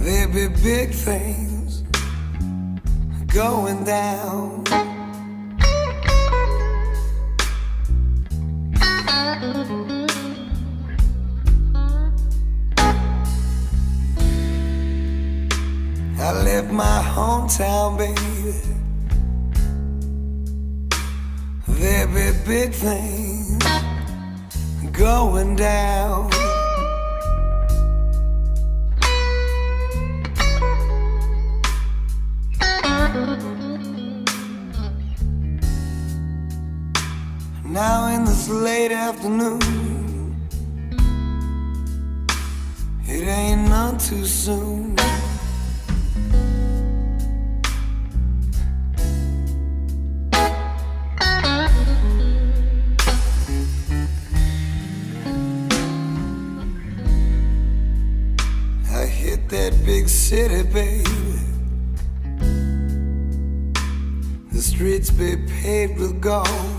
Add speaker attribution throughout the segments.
Speaker 1: There be big things going down. I left my hometown, baby. There be big things going down. Now in this late afternoon, it ain't none too soon. I hit that big city, baby. The streets be paved with gold.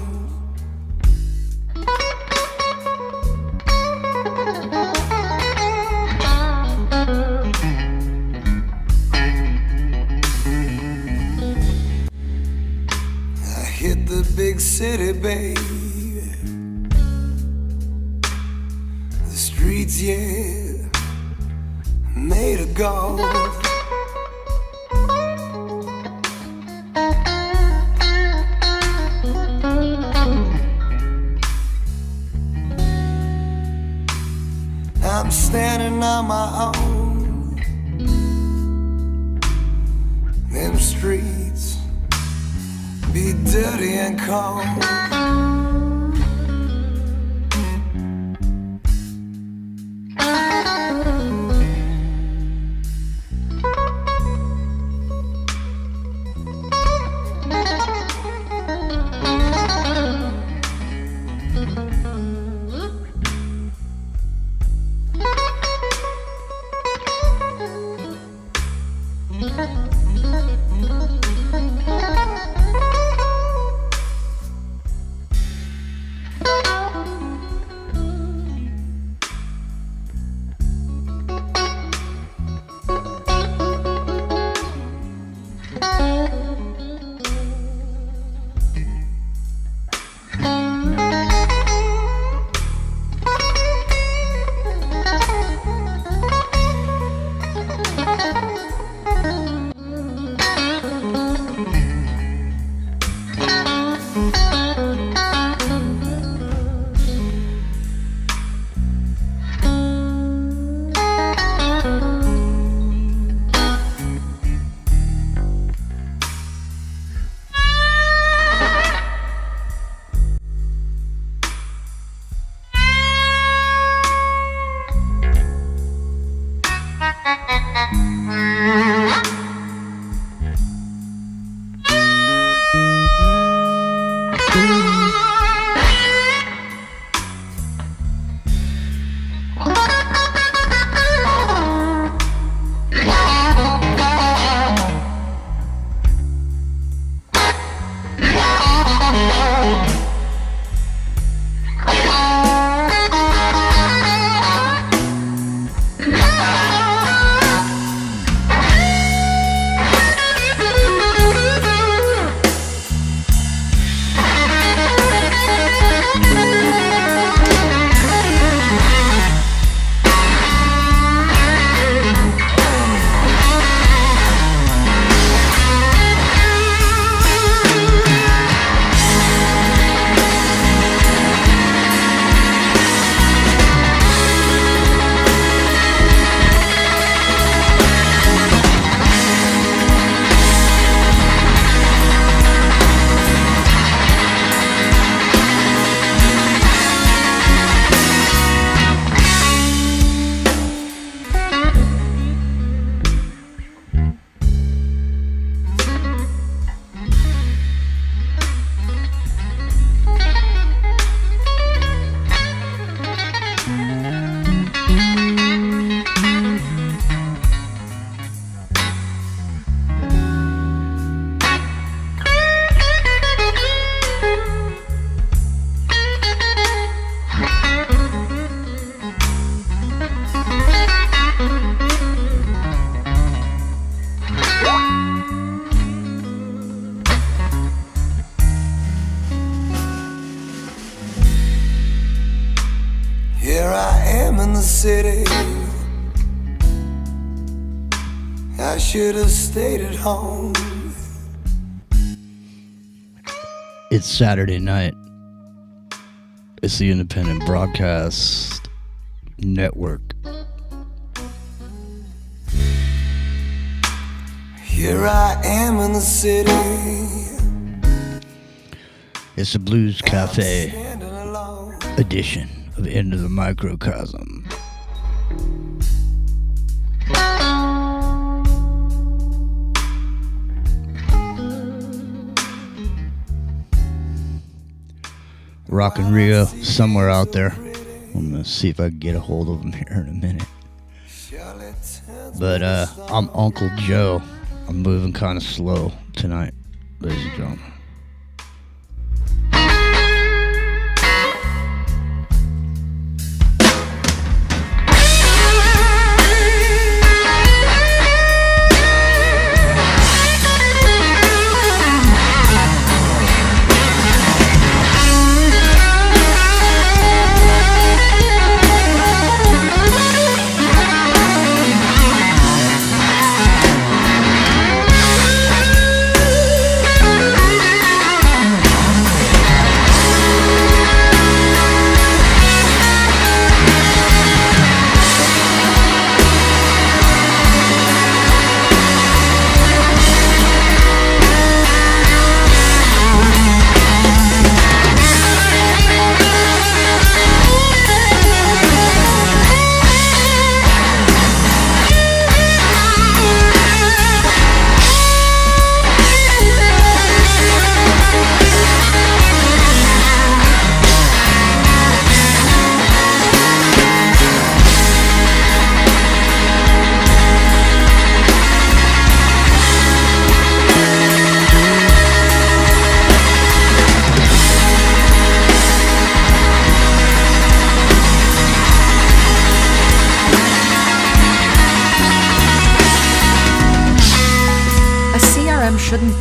Speaker 1: Hit the big city, baby. The streets, yeah, made of gold. I'm standing on my own. Them streets be dirty and cold. city. I should have stayed at home.
Speaker 2: It's Saturday night. It's the Independent Broadcast Network.
Speaker 1: Here I am in the city.
Speaker 2: It's the Blues Cafe edition of Into the Microcosm. Rockin' Rio somewhere out there. I'm gonna see if I can get a hold of him here in a minute. But I'm Uncle Joe. I'm moving kind of slow tonight, ladies and gentlemen.
Speaker 3: Shouldn't.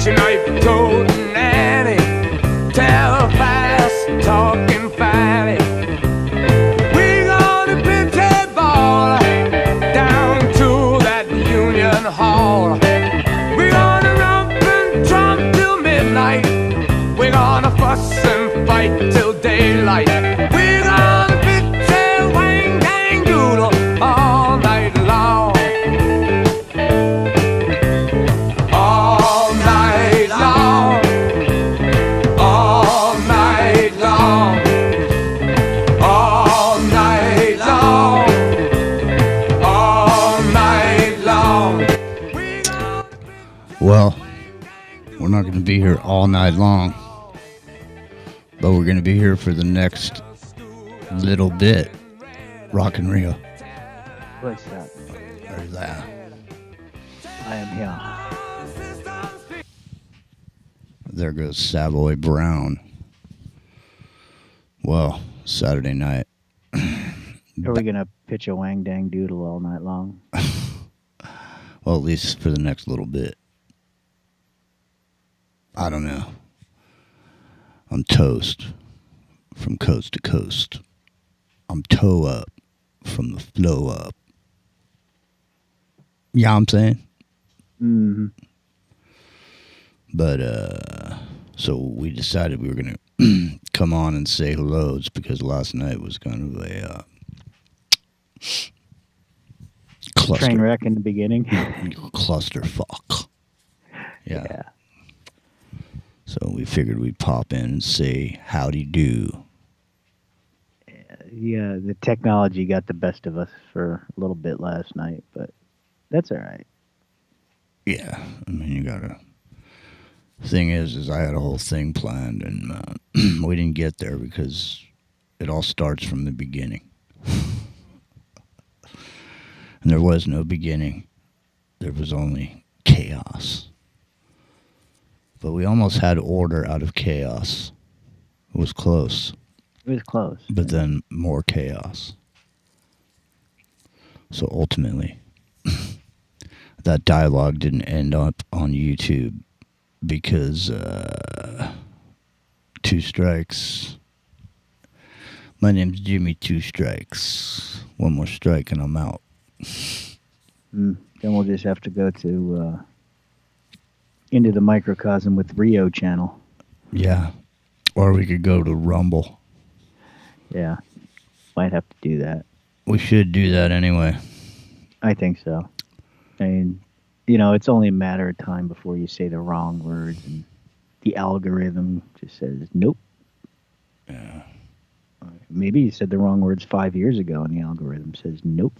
Speaker 1: butcher knife toting Annie, tell fast talking fatty. We gonna pitch a ball down to that Union Hall. We gonna rump and trump till midnight. We gonna fuss and fight till daylight. We gonna pitch a wang dang doodle all night long. All night long. All night long. All night long. All night long. We gonna
Speaker 2: Well, we're not going to be here all night long, but we're going to be here for the next little bit. Rockin' Rio.
Speaker 3: What's that?
Speaker 2: Or that.
Speaker 3: I am here.
Speaker 2: There goes Savoy Brown. Well, Saturday night.
Speaker 3: Are we gonna pitch a wang dang doodle all night long?
Speaker 2: Well, at least for the next little bit. I don't know. I'm toast from coast to coast. I'm toe up from the flow up. Yeah, I'm saying.
Speaker 3: Mm-hmm.
Speaker 2: But so we decided we were gonna come on and say hellos because last night was kind of a
Speaker 3: Train wreck in the beginning.
Speaker 2: clusterfuck. Yeah. So we figured we'd pop in and say howdy do.
Speaker 3: Yeah, the technology got the best of us for a little bit last night, but that's all right.
Speaker 2: Yeah, I mean you gotta. Thing is I had a whole thing planned and we didn't get there because it all starts from the beginning. And there was no beginning. There was only chaos. But we almost had order out of chaos. It was close.
Speaker 3: It was close.
Speaker 2: But then more chaos. So ultimately, that dialogue didn't end up on YouTube because 2 strikes. My name's Jimmy 2 Strikes. 1 more strike and I'm out.
Speaker 3: Then we'll just have to go to into the microcosm with Rio channel.
Speaker 2: Yeah. Or we could go to Rumble.
Speaker 3: Yeah. Might have to do that.
Speaker 2: We should do that anyway.
Speaker 3: I think so. I mean, you know, it's only a matter of time before you say the wrong words and the algorithm just says nope.
Speaker 2: Yeah.
Speaker 3: Maybe you said the wrong words 5 years ago and the algorithm says nope.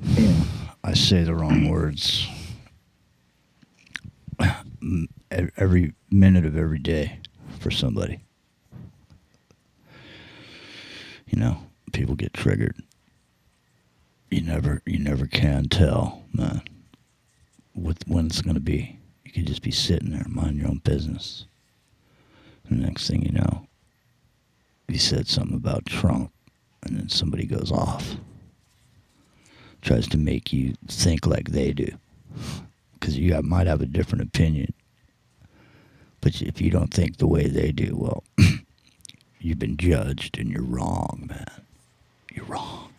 Speaker 3: Yeah.
Speaker 2: I say the wrong words every minute of every day for somebody. You know, people get triggered. You never can tell, man, when it's going to be. You could just be sitting there, mind your own business. And the next thing you know, you said something about Trump, and then somebody goes off. Tries to make you think like they do. Because you might have a different opinion. But if you don't think the way they do, well, you've been judged and you're wrong, man. You're wrong.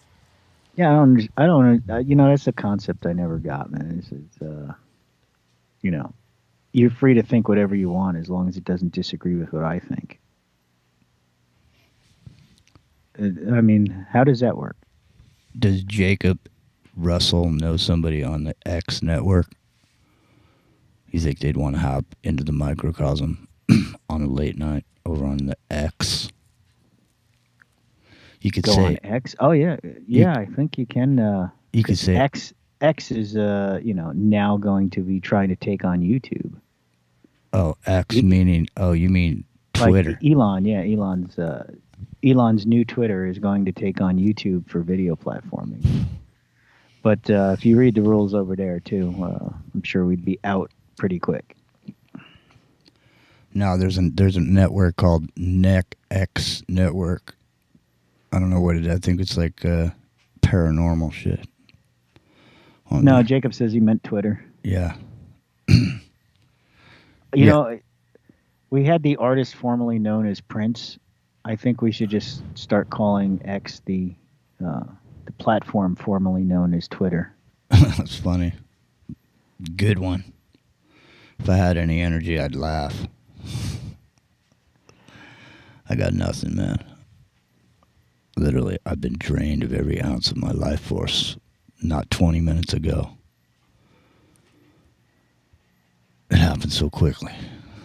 Speaker 3: Yeah, I don't, you know, that's a concept I never got, man. It's you know, you're free to think whatever you want as long as it doesn't disagree with what I think. I mean, how does that work?
Speaker 2: Does Jacob Russell know somebody on the X network? You think they'd want to hop into the microcosm on a late night over on the X? You could
Speaker 3: Go
Speaker 2: say
Speaker 3: on X. Oh yeah, I think you can.
Speaker 2: You could say
Speaker 3: X is you know, now going to be trying to take on YouTube.
Speaker 2: Oh, X meaning you mean Twitter?
Speaker 3: Like Elon, yeah, Elon's new Twitter is going to take on YouTube for video platforming. But if you read the rules over there too, I'm sure we'd be out pretty quick.
Speaker 2: No, there's a network called NEC-X Network. I don't know what it is. I think it's like paranormal shit.
Speaker 3: No, Jacob says he meant Twitter.
Speaker 2: Yeah.
Speaker 3: You
Speaker 2: Yeah.
Speaker 3: know, we had the artist formerly known as Prince. I think we should just start calling X the platform formerly known as Twitter.
Speaker 2: That's funny. Good one. If I had any energy, I'd laugh. I got nothing, man. Literally, I've been drained of every ounce of my life force not 20 minutes ago. It happened so quickly.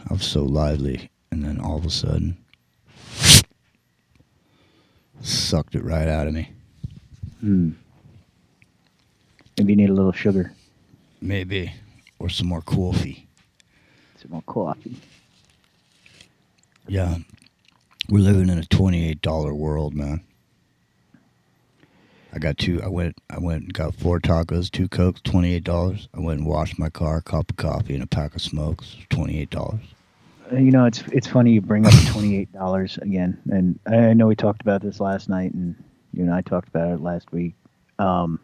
Speaker 2: I was so lively, and then all of a sudden, sucked it right out of me.
Speaker 3: Maybe you need a little sugar,
Speaker 2: Maybe. Or some more coffee.
Speaker 3: some more coffee.
Speaker 2: Yeah. We're living in a $28 world, man. I went and got 4 tacos, 2 Cokes, $28. I went and washed my car, cup of coffee, and a pack of smokes, $28.
Speaker 3: You know, it's funny you bring up $28 again, and I know we talked about this last night, and you and I talked about it last week. But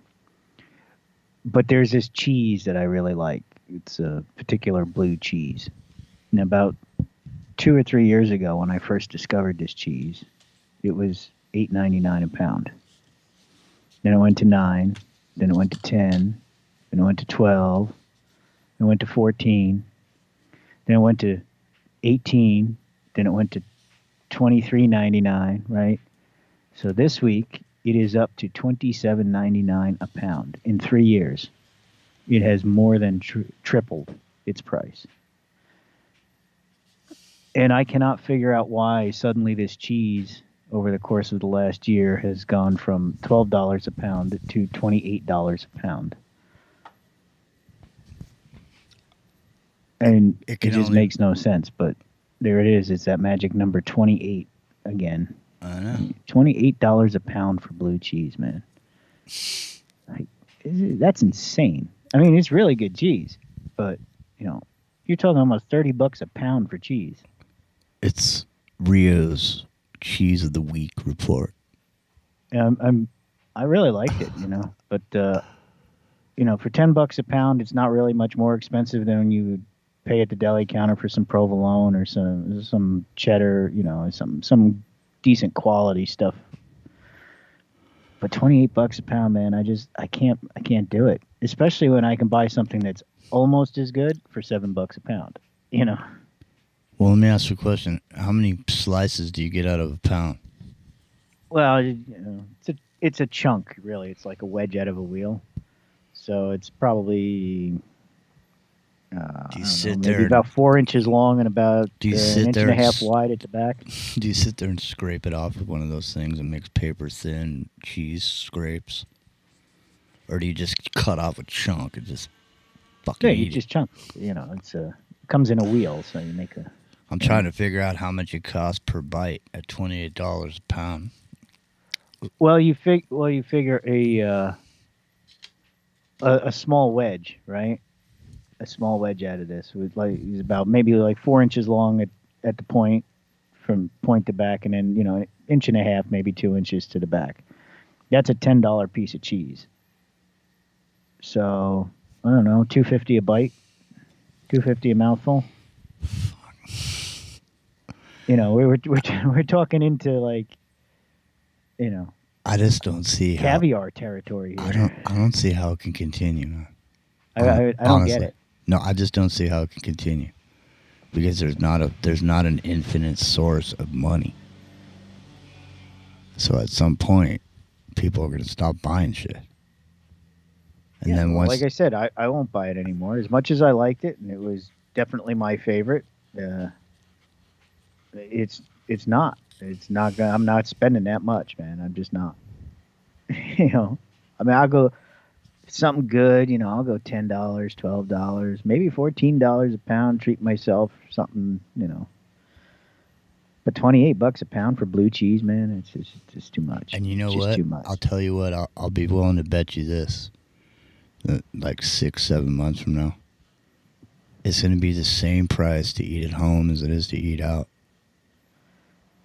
Speaker 3: there's this cheese that I really like. It's a particular blue cheese. And about 2 or 3 years ago, when I first discovered this cheese, it was $8.99 a pound. Then it went to 9. Then it went to 10. Then it went to 12. Then it went to 14. Then it went to 18. Then it went to $23.99. Right. So this week it is up to $27.99 a pound. In 3 years, it has more than tripled its price. And I cannot figure out why suddenly this cheese, over the course of the last year, has gone from $12 a pound to $28 a pound. And it just makes no sense, but there it is. It's that magic number 28 again.
Speaker 2: I know.
Speaker 3: $28 a pound for blue cheese, man. That's insane. I mean, it's really good cheese, but, you know, you're talking almost $30 a pound for cheese.
Speaker 2: It's Rio's Cheese of the Week report.
Speaker 3: I really liked it, you know, but you know, for $10 a pound, it's not really much more expensive than you would pay at the deli counter for some provolone or some cheddar, you know, some decent quality stuff. But $28 a pound, man, I can't do it. Especially when I can buy something that's almost as good for $7 a pound, you know.
Speaker 2: Well, let me ask you a question. How many slices do you get out of a pound?
Speaker 3: Well, you know, it's a chunk, really. It's like a wedge out of a wheel. So it's probably maybe about 4 inches long and about an inch and a half wide at the back.
Speaker 2: Do you sit there and scrape it off with one of those things that makes paper thin cheese scrapes? Or do you just cut off a chunk and just fucking eat it?
Speaker 3: Just chunk. You know, it comes in a wheel, so you make a...
Speaker 2: I'm trying to figure out how much it costs per bite at $28 a pound.
Speaker 3: Well, you figure a small wedge, right? A small wedge out of this is about maybe like 4 inches long at the point, from point to back, and then, you know, an inch and a half, maybe 2 inches to the back. That's a $10 piece of cheese. So I don't know, $2.50 a bite, $2.50 a mouthful. You know, we're talking into, like, you know,
Speaker 2: I just don't see
Speaker 3: caviar territory here.
Speaker 2: I don't see how it can continue, man.
Speaker 3: I don't get it.
Speaker 2: No, I just don't see how it can continue, because there's not an infinite source of money. So at some point, people are going to stop buying shit. And then once,
Speaker 3: like I said, I won't buy it anymore. As much as I liked it, and it was definitely my favorite, it's not. It's not. I'm not spending that much, man. I'm just not. You know, I mean, I'll go something good. You know, I'll go $10, $12, maybe $14 a pound. Treat myself something. You know, but $28 a pound for blue cheese, man, it's just too much.
Speaker 2: And you know
Speaker 3: it's
Speaker 2: what?
Speaker 3: Too much.
Speaker 2: I'll tell you what. I'll be willing to bet you this. Like 6-7 months from now, it's going to be the same price to eat at home as it is to eat out.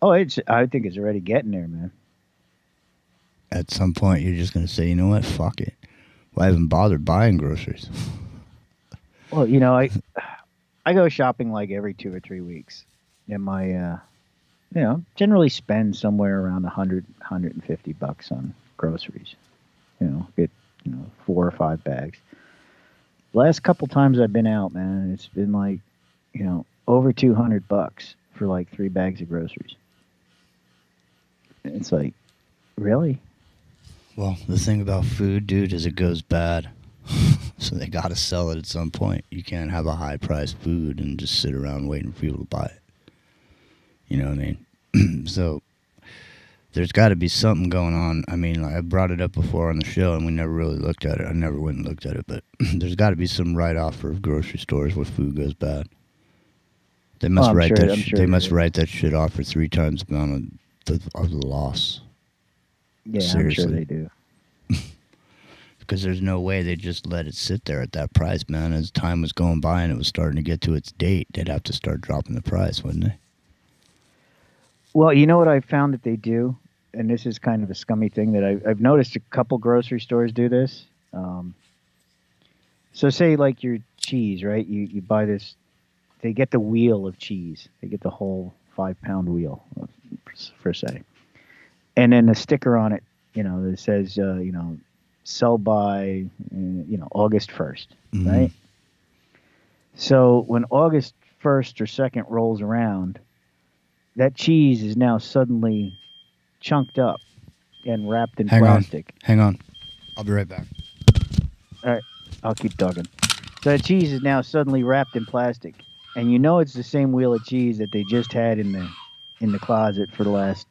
Speaker 3: Oh, I think it's already getting there, man.
Speaker 2: At some point, you're just going to say, you know what? Fuck it. Well, I haven't bothered buying groceries.
Speaker 3: Well, you know, I go shopping like every 2 or 3 weeks, and generally spend somewhere around 150 bucks on groceries. Get 4 or 5 bags. Last couple times I've been out, man, it's been like, over 200 bucks for like 3 bags of groceries. It's like, really?
Speaker 2: Well, the thing about food, dude, is it goes bad. So they got to sell it at some point. You can't have a high-priced food and just sit around waiting for people to buy it. You know what I mean? So there's got to be something going on. I mean, I brought it up before on the show, and we never really looked at it. I never went and looked at it, but there's got to be some write-off for grocery stores where food goes bad. They must write they must write that shit off for 3 times the amount of the loss.
Speaker 3: Yeah,
Speaker 2: seriously.
Speaker 3: I'm sure they do.
Speaker 2: Because there's no way they just let it sit there at that price, man. As time was going by and it was starting to get to its date, they'd have to start dropping the price, wouldn't they?
Speaker 3: Well, you know what I found that they do, and this is kind of a scummy thing that I've noticed a couple grocery stores do this. So say like your cheese, right? You buy this, they get the wheel of cheese. They get the whole 5-pound wheel, per se. And then a sticker on it, that says, sell by, August 1st,
Speaker 2: Mm-hmm.
Speaker 3: right? So when August 1st or 2nd rolls around, that cheese is now suddenly chunked up and wrapped in plastic.
Speaker 2: Hang on. I'll be right back.
Speaker 3: All right, I'll keep talking. So that cheese is now suddenly wrapped in plastic, and it's the same wheel of cheese that they just had in the closet for the last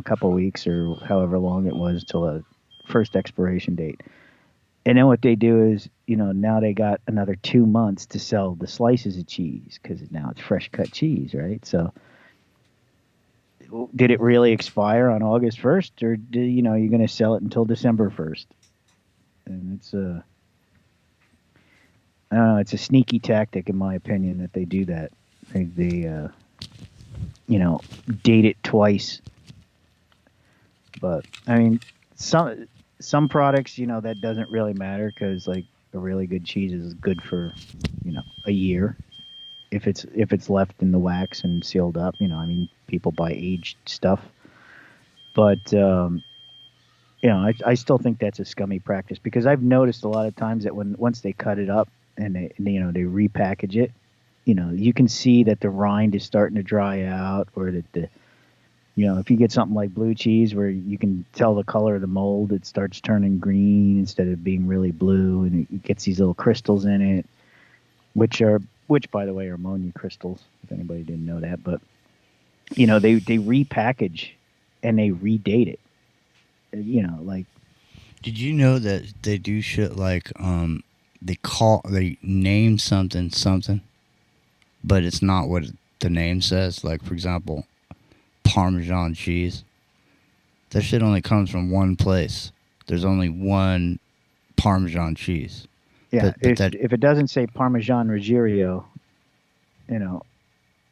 Speaker 3: couple weeks or however long it was till the first expiration date. And then what they do is, now they got another 2 months to sell the slices of cheese because now it's fresh cut cheese, right? So did it really expire on August 1st, or you're going to sell it until December 1st? And it's I don't know, it's a sneaky tactic in my opinion that they do that. They date it twice. But I mean, some products, that doesn't really matter because like a really good cheese is good for, a year. If it's left in the wax and sealed up, people buy aged stuff. But I still think that's a scummy practice because I've noticed a lot of times that once they cut it up and they repackage it, you can see that the rind is starting to dry out, or that if you get something like blue cheese where you can tell the color of the mold, it starts turning green instead of being really blue, and it gets these little crystals in it, which by the way are ammonia crystals, if anybody didn't know that. But they repackage and they redate it. Like,
Speaker 2: did you know that they do shit like they name something, but it's not what the name says? Like, for example, Parmesan cheese. That shit only comes from one place. There's only one Parmesan cheese.
Speaker 3: Yeah, if it doesn't say Parmesan Reggiano,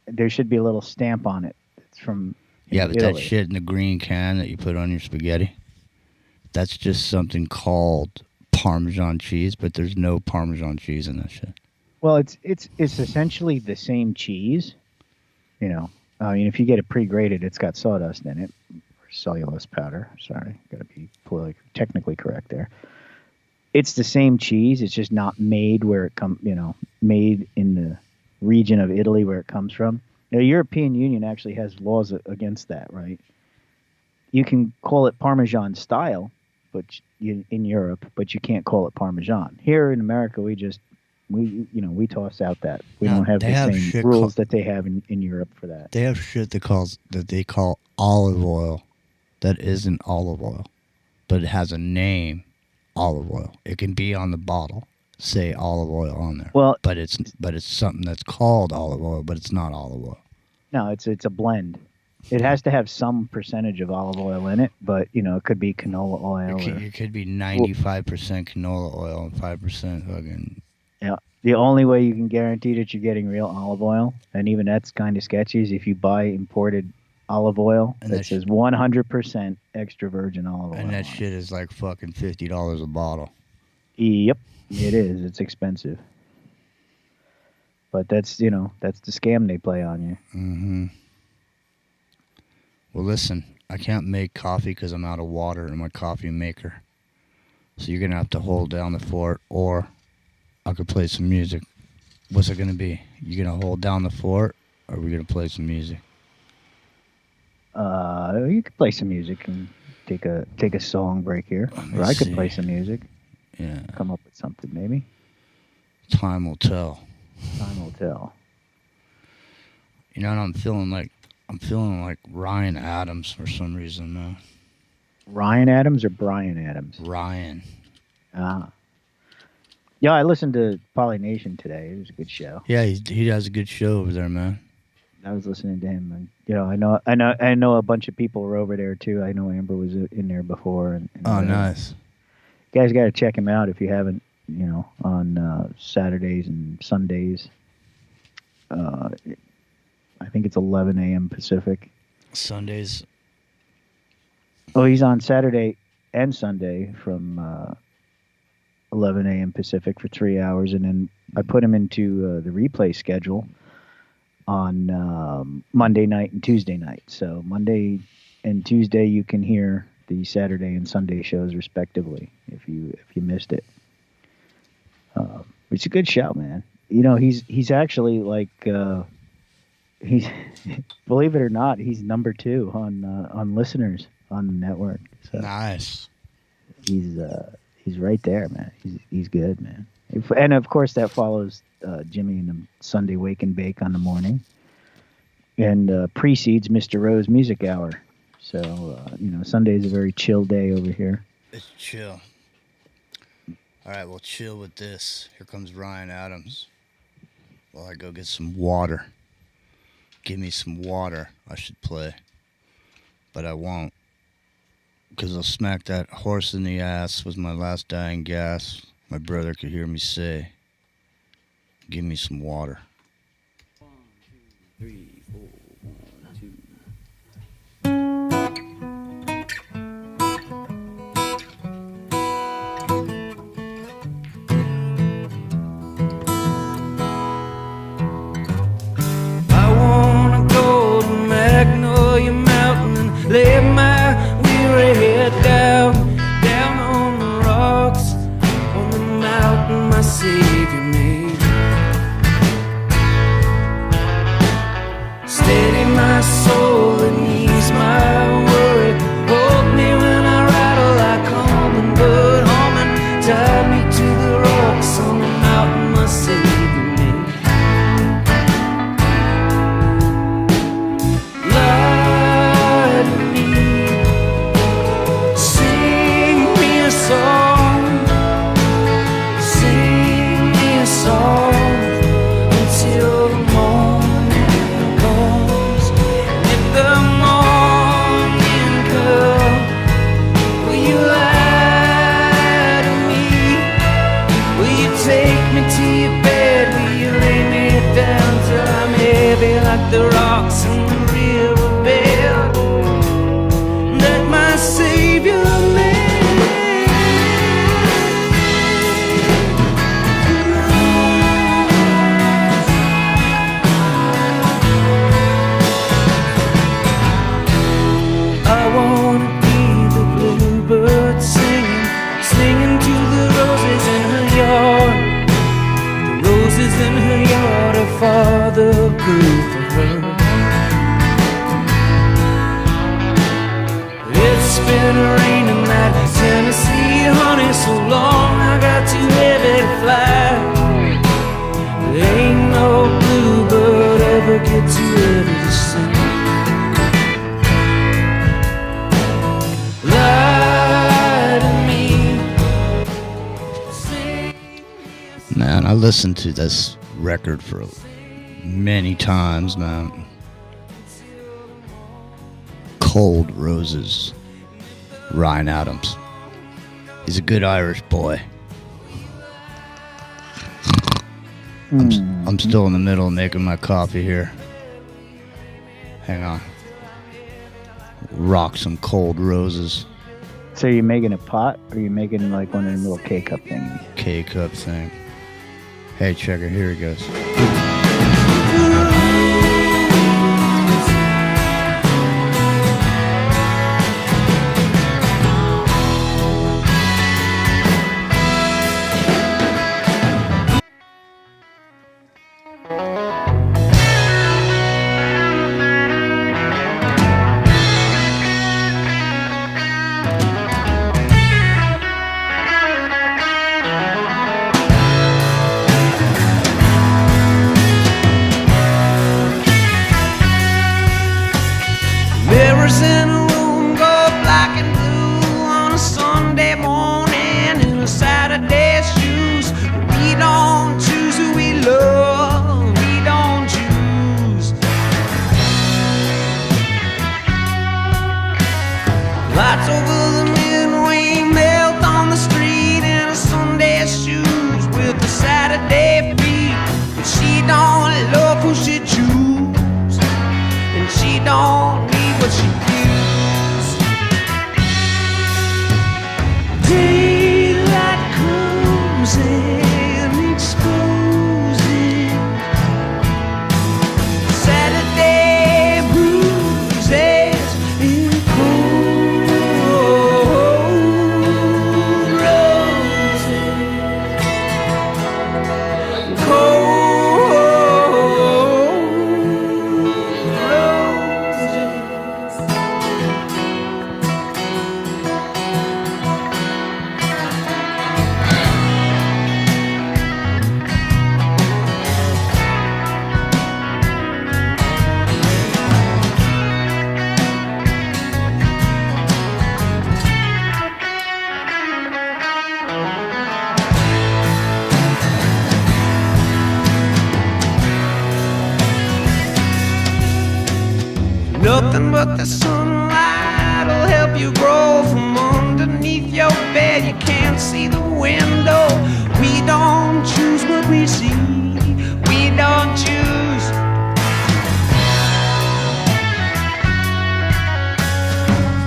Speaker 3: there should be a little stamp on it. It's from
Speaker 2: but
Speaker 3: Italy.
Speaker 2: that shit in the green can that you put on your spaghetti, that's just something called Parmesan cheese, but there's no Parmesan cheese in that shit.
Speaker 3: Well, it's essentially the same cheese. I mean, if you get it pre-grated, it's got sawdust in it, or cellulose powder. Sorry, got to be technically correct there. It's the same cheese. It's just not made where it made in the region of Italy where it comes from. The European Union actually has laws against that, right? You can call it Parmesan style, but in Europe, but you can't call it Parmesan. Here in America, we toss out that. We don't have the same rules that they have in Europe for that.
Speaker 2: They have shit that they call olive oil that isn't olive oil, but it has a name, olive oil. It can be on the bottle, say olive oil on there.
Speaker 3: Well,
Speaker 2: but it's something that's called olive oil, but it's not olive oil.
Speaker 3: No, it's a blend. It has to have some percentage of olive oil in it, but it could be canola oil.
Speaker 2: It could be 95% canola oil and 5% fucking.
Speaker 3: Yeah. The only way you can guarantee that you're getting real olive oil, and even that's kind of sketchy, is if you buy imported olive oil that says 100% extra virgin olive oil.
Speaker 2: And that shit is like fucking $50 a bottle.
Speaker 3: Yep, it is. It's expensive. But that's that's the scam they play on you.
Speaker 2: Mm-hmm. Well, listen, I can't make coffee because I'm out of water in my coffee maker. So you're gonna have to hold down the fort, or I could play some music. What's it gonna be? You gonna hold down the fort, or are we gonna play some music?
Speaker 3: You could play some music and take a song break here, or I could play some music.
Speaker 2: Yeah.
Speaker 3: Come up with something maybe.
Speaker 2: Time will tell.
Speaker 3: Time will tell.
Speaker 2: You know what I'm feeling like? I'm feeling like Ryan Adams for some reason, man.
Speaker 3: Ryan Adams or Brian Adams?
Speaker 2: Ryan.
Speaker 3: Ah. Yeah, I listened to Polynation today. It was a good show.
Speaker 2: Yeah, he has a good show over there, man.
Speaker 3: I was listening to him, and I know a bunch of people were over there too. I know Amber was in there before. And
Speaker 2: oh, nice.
Speaker 3: You guys got to check him out if you haven't. On Saturdays and Sundays. I think it's 11 a.m. Pacific.
Speaker 2: Sundays.
Speaker 3: Oh, he's on Saturday and Sunday from 11 a.m. Pacific for 3 hours, and then I put him into the replay schedule on Monday night and Tuesday night. So Monday and Tuesday you can hear the Saturday and Sunday shows respectively if you missed it. It's a good show, man. He's actually like he's believe it or not, he's number 2 on listeners on the network. So
Speaker 2: nice.
Speaker 3: He's right there, man. He's good, man. And of course that follows Jimmy and the Sunday Wake and Bake on the morning, and precedes Mr. Rose Music Hour. So Sunday is a very chill day over here.
Speaker 2: It's chill. All right, well, chill with this. Here comes Ryan Adams. While I go get some water. Give me some water. I should play. But I won't. Because I'll smack that horse in the ass with my last dying gas. My brother could hear me say, give me some water.
Speaker 4: 1, 2, 3, 4, 1, 2.
Speaker 1: Lay my weary head down on the rocks, on the mountain my Savior made. Steady my soul and ease my worry. Hold me when I rattle like hummingbird humming. Tie me to the rocks on the mountain my Savior made. Like the rocks in the riverbed that my Savior made. I wanna be the bluebird singing to the roses in her yard. The roses in her yard are Father good for her. It's been raining that Tennessee honey so long I got too heavy to fly. There ain't no bluebird ever get too heavy to sing. Lie to me.
Speaker 2: Man, I listened to this record for many times, man. Cold Roses. Ryan Adams. He's a good Irish boy. I'm still in the middle of making my coffee here. Hang on. Rock some Cold Roses.
Speaker 3: So you're making a pot, or you making like one of them little K-cup thingies?
Speaker 2: K-cup thing. Hey, checker, here it goes.
Speaker 1: nothing but the sunlight will help you grow from underneath your bed. You can't see the window. We don't choose what we see. We don't choose.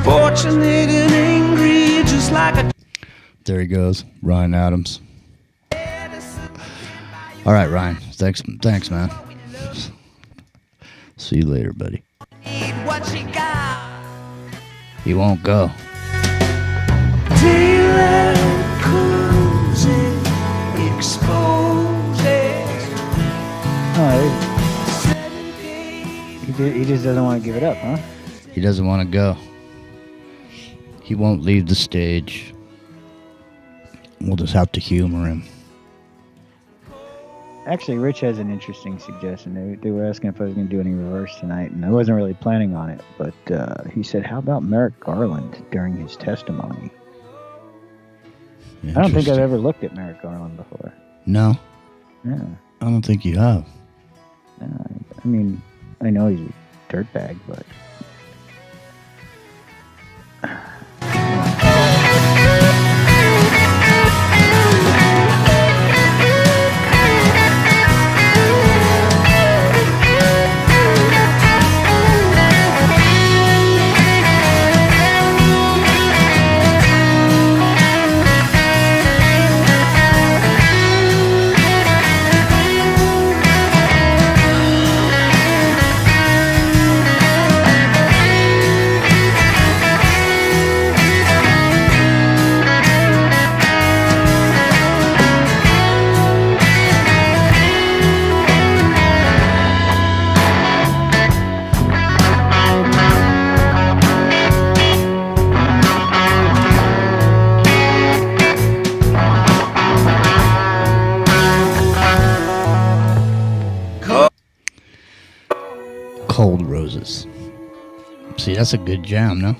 Speaker 1: Fortunate and angry, just like a.
Speaker 2: There he goes, Ryan Adams. All right, Ryan. Thanks, man. See you later, buddy. He won't go.
Speaker 1: Daylight comes and exposes.
Speaker 3: Oh, he just doesn't want to give it up, huh?
Speaker 2: He doesn't want to go. He won't leave the stage. We'll just have to humor him.
Speaker 3: Actually, Rich has an interesting suggestion. They were asking if I was going to do any reverse tonight, and I wasn't really planning on it. But he said, how about Merrick Garland during his testimony? I don't think I've ever looked at Merrick Garland before.
Speaker 2: No?
Speaker 3: Yeah.
Speaker 2: I don't think you have.
Speaker 3: I mean, I know he's a dirtbag, but...
Speaker 2: Cold Roses. See, that's a good jam, no?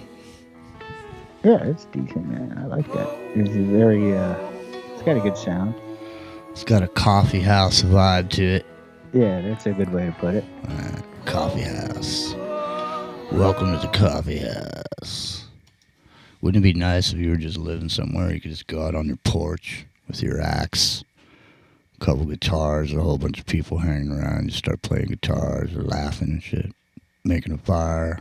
Speaker 3: Yeah, it's decent, man. I like that. It's a very, it's got a good sound.
Speaker 2: It's got a coffee house vibe to it.
Speaker 3: Yeah, that's a good way to put it.
Speaker 2: Coffee house. Welcome to the coffee house. Wouldn't it be nice if you were just living somewhere you could just go out on your porch with your axe, a couple guitars, a whole bunch of people hanging around, you start playing guitars or laughing and shit, making a fire,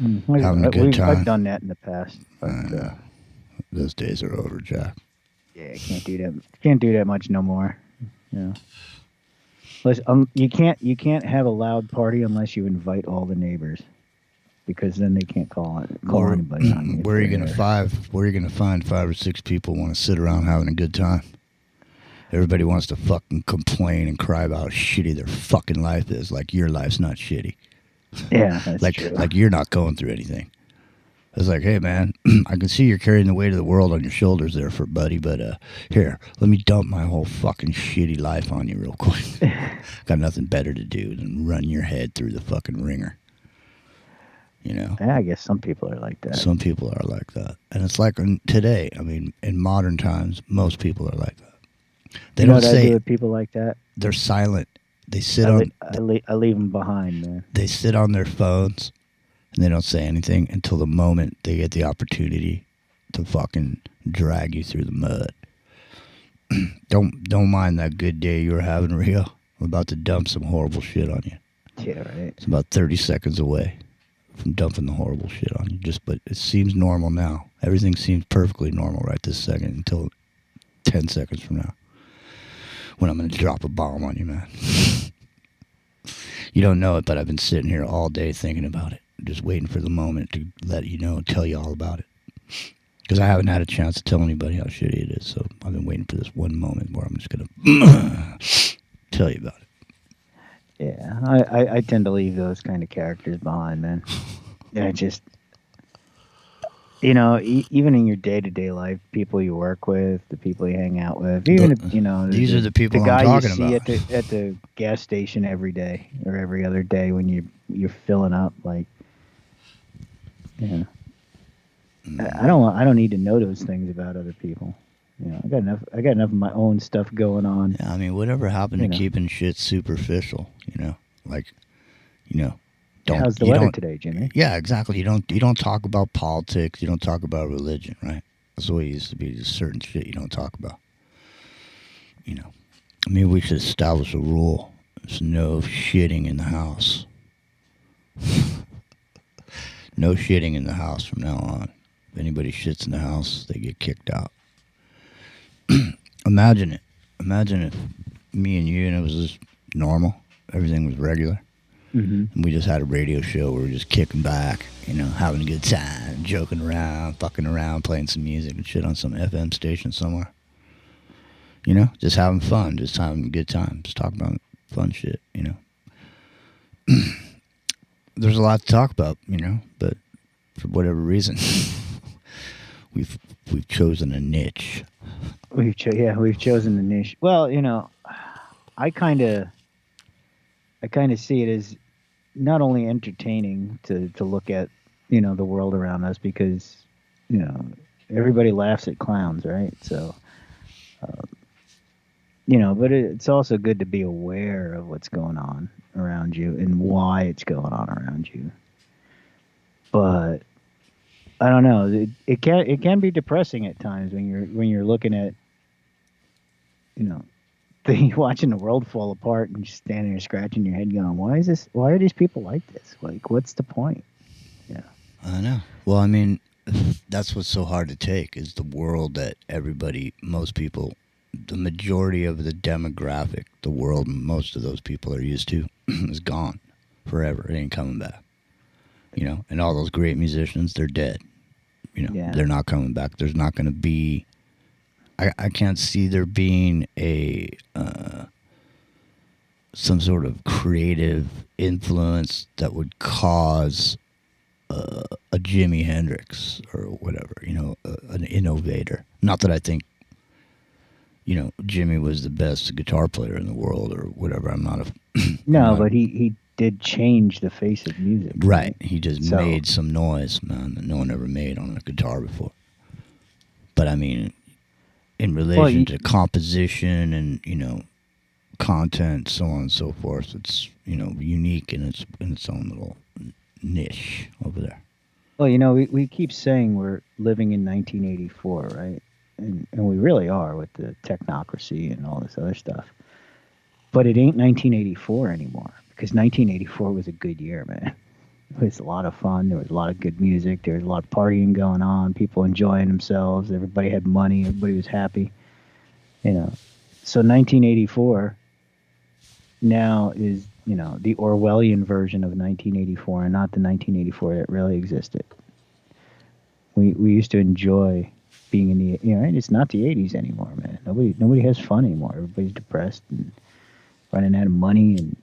Speaker 2: having a good time.
Speaker 3: I've done that in the past. But,
Speaker 2: those days are over, Jack.
Speaker 3: Yeah, can't do that. Can't do that much no more. Yeah. You can't have a loud party unless you invite all the neighbors, because then they can't call anybody on you.
Speaker 2: Where are you gonna find 5 or 6 people want to sit around having a good time? Everybody wants to fucking complain and cry about how shitty their fucking life is, like your life's not shitty.
Speaker 3: Yeah, that's true.
Speaker 2: Like you're not going through anything. It's like, hey man, I can see you're carrying the weight of the world on your shoulders there, buddy. But here, let me dump my whole fucking shitty life on you real quick. Got nothing better to do than run your head through the fucking ringer. You know?
Speaker 3: Yeah, I guess some people are like that.
Speaker 2: Some people are like that, and it's like today. I mean, in modern times, most people are like that. They don't say.
Speaker 3: I do with people like that?
Speaker 2: They're silent. They sit
Speaker 3: I leave them behind, man.
Speaker 2: They sit on their phones and they don't say anything until the moment they get the opportunity to fucking drag you through the mud. Don't mind that good day you were having, Rio. I'm about to dump some horrible shit on you.
Speaker 3: Yeah, right.
Speaker 2: It's about 30 seconds away from dumping the horrible shit on you. But it seems normal now. Everything seems perfectly normal right this second until 10 seconds from now, when I'm going to drop a bomb on you, man. You don't know it, but I've been sitting here all day thinking about it, just waiting for the moment to let you know, tell you all about it. Because I haven't had a chance to tell anybody how shitty it is, so I've been waiting for this one moment where I'm just going to tell you about it.
Speaker 3: Yeah, I tend to leave those kind of characters behind, man. Yeah, just... You know, even in your day-to-day life, people you work with, the people you hang out with, even if, you know,
Speaker 2: these are the people
Speaker 3: I'm talking about. The guy you see at the gas station every day or every other day when you're filling up, like, you know, I don't need to know those things about other people. You know, I got enough of my own stuff going on.
Speaker 2: Yeah, I mean, whatever happened to keeping shit superficial? You know, like, you know, don't.
Speaker 3: How's the
Speaker 2: you
Speaker 3: weather
Speaker 2: don't,
Speaker 3: today, Jimmy?
Speaker 2: Yeah, exactly. You don't talk about politics. You don't talk about religion, right? That's the way it used to be. There's certain shit you don't talk about. You know, maybe we should establish a rule. There's no shitting in the house. No shitting in the house from now on. If anybody shits in the house, they get kicked out. Imagine it. Imagine if me and you, and it was just normal. Everything was regular.
Speaker 3: Mm-hmm.
Speaker 2: And we just had a radio show where we were just kicking back, you know, having a good time, joking around, fucking around, playing some music and shit on some FM station somewhere. You know, just having fun, just having a good time, just talking about fun shit, you know. There's a lot to talk about, you know, but for whatever reason, we've chosen a niche.
Speaker 3: We've chosen the niche. Well, you know, I kind of see it as not only entertaining to look at, you know, the world around us, because, you know, everybody laughs at clowns, right? So, you know, but it's also good to be aware of what's going on around you and why it's going on around you. But I don't know. It can be depressing at times when you're looking at, you know, watching the world fall apart and just standing there scratching your head going, why are these people like this? Like, what's the point? Yeah.
Speaker 2: I know. Well, I mean, that's what's so hard to take is the world that most people, the majority of the demographic, the world most of those people are used to is gone forever. It ain't coming back. You know, and all those great musicians, they're dead. You know, They're not coming back. There's not going to be, I can't see there being some sort of creative influence that would cause a Jimi Hendrix or whatever, you know, an innovator. Not that I think, you know, Jimmy was the best guitar player in the world or whatever. I'm not a...
Speaker 3: No, but he did change the face of music.
Speaker 2: Right. He just made some noise, man, that no one ever made on a guitar before. But I mean, in relation to composition and, you know, content, so on and so forth, it's, you know, unique in its own little niche over there.
Speaker 3: Well, you know, we keep saying we're living in 1984, right? And we really are with the technocracy and all this other stuff. But it ain't 1984 anymore, because 1984 was a good year, man. It was a lot of fun. There was a lot of good music. There was a lot of partying going on. People enjoying themselves. Everybody had money. Everybody was happy. You know, so 1984 now is, you know, the Orwellian version of 1984, and not the 1984 that really existed. We used to enjoy being in the, you know, it's not the 80s anymore, man. Nobody has fun anymore. Everybody's depressed and running out of money, and,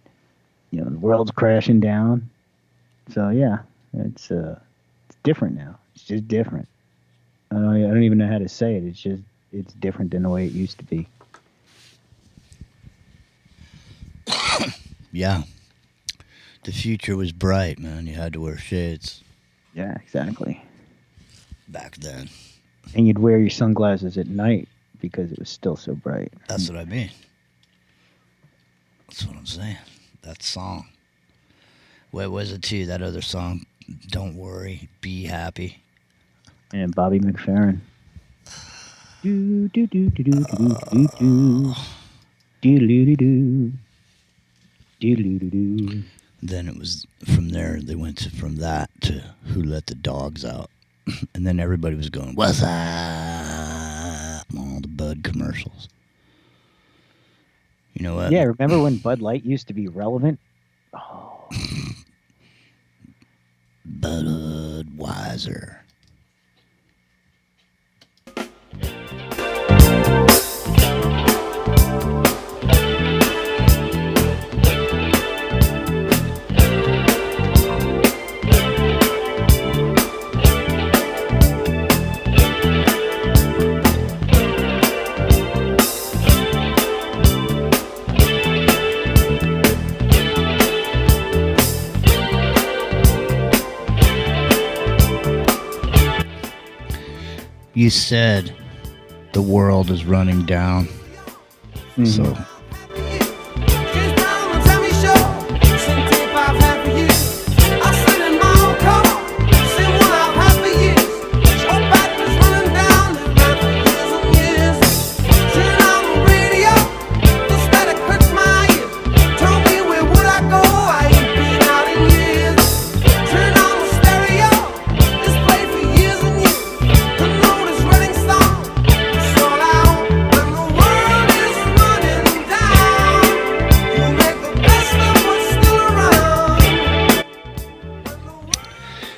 Speaker 3: you know, the world's crashing down. So yeah, it's different now. It's just different. I don't even know how to say it. It's different than the way it used to be.
Speaker 2: Yeah. The future was bright, man. You had to wear shades.
Speaker 3: Yeah, exactly.
Speaker 2: Back then.
Speaker 3: And you'd wear your sunglasses at night because it was still so bright.
Speaker 2: That's what I mean. That's what I'm saying. That song. What was it too? That other song, Don't Worry, Be Happy.
Speaker 3: And Bobby McFerrin. Do do do do do do do do do do do do do do.
Speaker 2: Then it was from there. They went from that to Who Let the Dogs Out, and then everybody was going, "What's up?" All the Bud commercials. You know what?
Speaker 3: Yeah, remember when Bud Light used to be relevant? Oh.
Speaker 2: Budweiser. You said the world is running down. Mm-hmm. So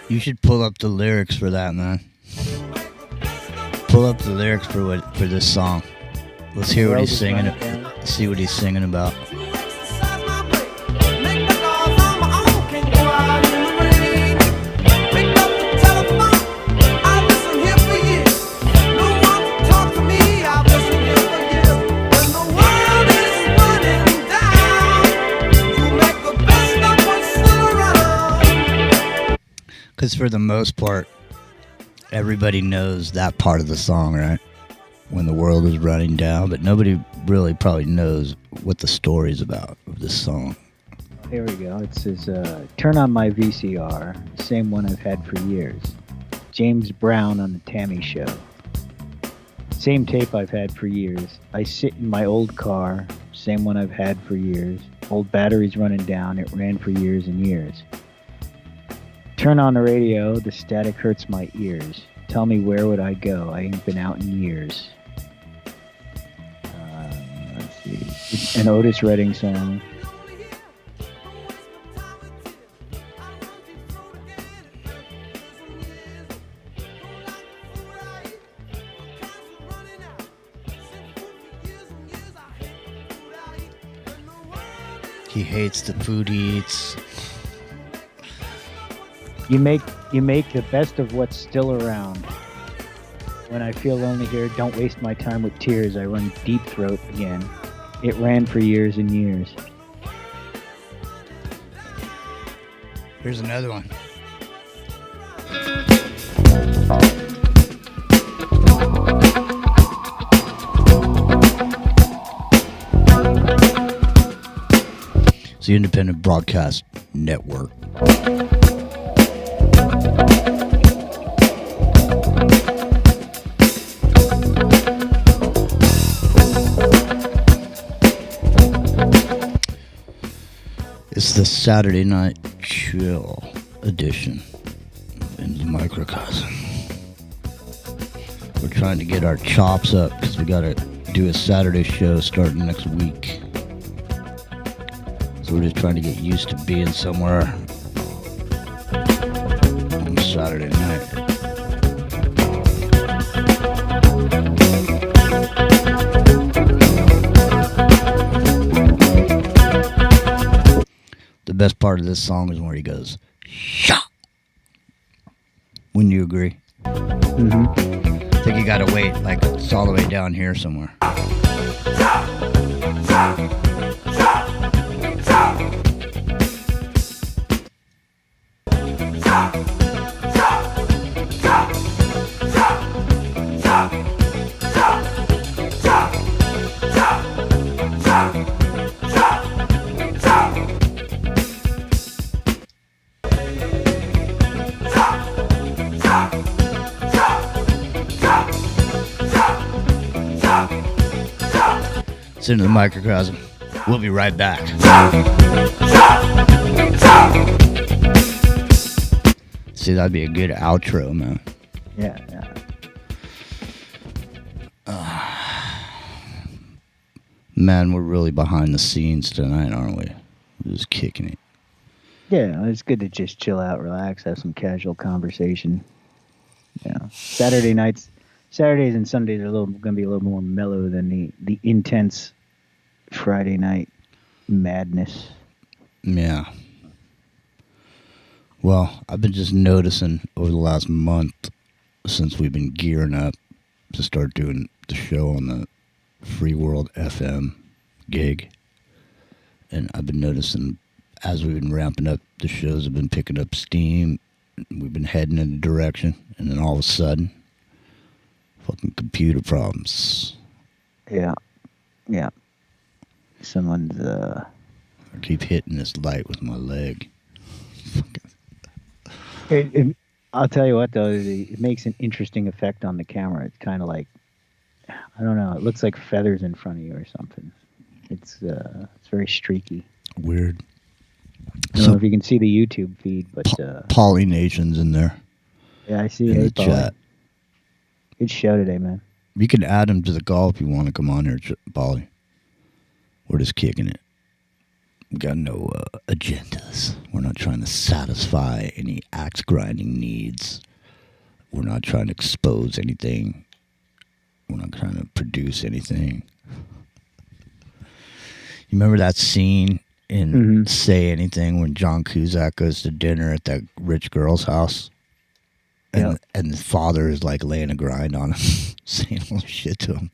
Speaker 2: You should pull up the lyrics for that, man. Pull up the lyrics for this song. Let's hear what he's singing. See what he's singing about. Because for the most part, everybody knows that part of the song, right? When the world is running down, but nobody really probably knows what the story's about of this song.
Speaker 3: Here we go. It says, turn on my VCR, same one I've had for years. James Brown on the Tammy Show. Same tape I've had for years. I sit in my old car, same one I've had for years. Old batteries running down, it ran for years and years. Turn on the radio, the static hurts my ears. Tell me where would I go? I ain't been out in years. Let's see. It's an Otis Redding song.
Speaker 2: He hates the food he eats.
Speaker 3: You make the best of what's still around. When I feel lonely here, don't waste my time with tears. I run deep throat again. It ran for years and years.
Speaker 2: Here's another one. It's the Independent Broadcast Network. It's the Saturday Night Chill edition in the microcosm. We're trying to get our chops up because we got to do a Saturday show starting next week. So we're just trying to get used to being somewhere on Saturday night. The best part of this song is where he goes, "Shot." Wouldn't you agree?
Speaker 3: Mm-hmm.
Speaker 2: I think you gotta wait, like it's all the way down here somewhere. It's into the microcosm. We'll be right back. See, that'd be a good outro, man.
Speaker 3: Yeah.
Speaker 2: Man, we're really behind the scenes tonight, aren't we? We're just kicking it.
Speaker 3: Yeah, it's good to just chill out, relax, have some casual conversation. Yeah. Saturdays and Sundays are going to be a little more mellow than the intense Friday night madness.
Speaker 2: Yeah. Well, I've been just noticing over the last month since we've been gearing up to start doing the show on the Free World FM gig. And I've been noticing as we've been ramping up, the shows have been picking up steam. We've been heading in a direction. And then all of a sudden, fucking computer problems.
Speaker 3: Yeah. Someone's,
Speaker 2: I keep hitting this light with my leg.
Speaker 3: I'll tell you what, though, it makes an interesting effect on the camera. It's kind of like, I don't know, it looks like feathers in front of you or something. It's very streaky.
Speaker 2: Weird.
Speaker 3: I don't know if you can see the YouTube feed, but...
Speaker 2: Polynation's in there.
Speaker 3: Yeah, I see.
Speaker 2: In
Speaker 3: hey,
Speaker 2: the chat.
Speaker 3: Good show today, man.
Speaker 2: You can add him to the call if you want to come on here, Polly. We're just kicking it. We got no agendas. We're not trying to satisfy any axe grinding needs. We're not trying to expose anything. We're not trying to produce anything. You remember that scene in Say Anything when John Cusack goes to dinner at that rich girl's house? And the father is like laying a grind on him, saying all this shit to him.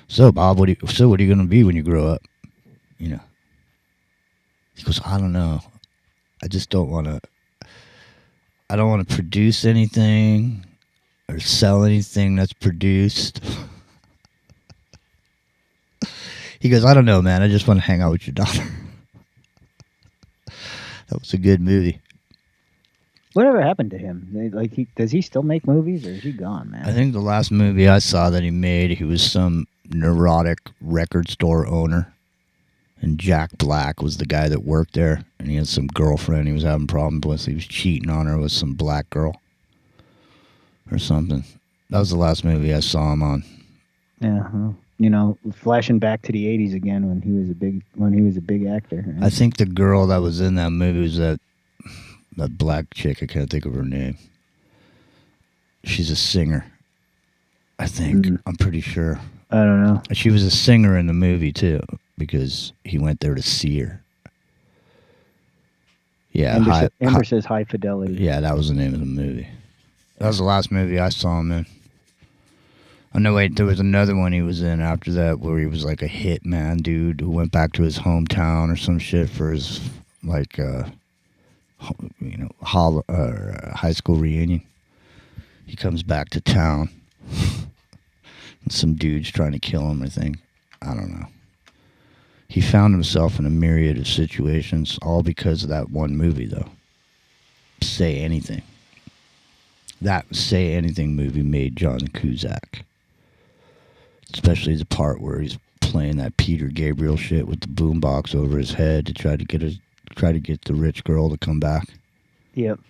Speaker 2: So, Bob, what are you going to be when you grow up? You know. He goes, I don't know. I just don't want to. I don't want to produce anything or sell anything that's produced. He goes, I don't know, man. I just want to hang out with your daughter. That was a good movie.
Speaker 3: Whatever happened to him? Does he still make movies, or is he gone, man?
Speaker 2: I think the last movie I saw that he made, he was some neurotic record store owner, and Jack Black was the guy that worked there, and he had some girlfriend he was having problems with. He was cheating on her with some black girl or something. That was the last movie I saw him on.
Speaker 3: Yeah, well, you know, flashing back to the '80s again when he was a big actor. Right?
Speaker 2: I think the girl that was in that movie was that black chick. I can't think of her name. She's a singer, I think. I'm pretty sure.
Speaker 3: I don't know.
Speaker 2: She was a singer in the movie too, because he went there to see her. Yeah,
Speaker 3: Amber says High Fidelity.
Speaker 2: Yeah, that was the name of the movie. That was the last movie I saw him in. Oh no, wait, there was another one he was in after that where he was like a hitman dude who went back to his hometown or some shit for his like high school reunion. He comes back to town. And some dude's trying to kill him, I think. I don't know. He found himself in a myriad of situations, all because of that one movie, though. Say Anything. That Say Anything movie made John Cusack. Especially the part where he's playing that Peter Gabriel shit with the boombox over his head to try to get the rich girl to come back.
Speaker 3: Yep.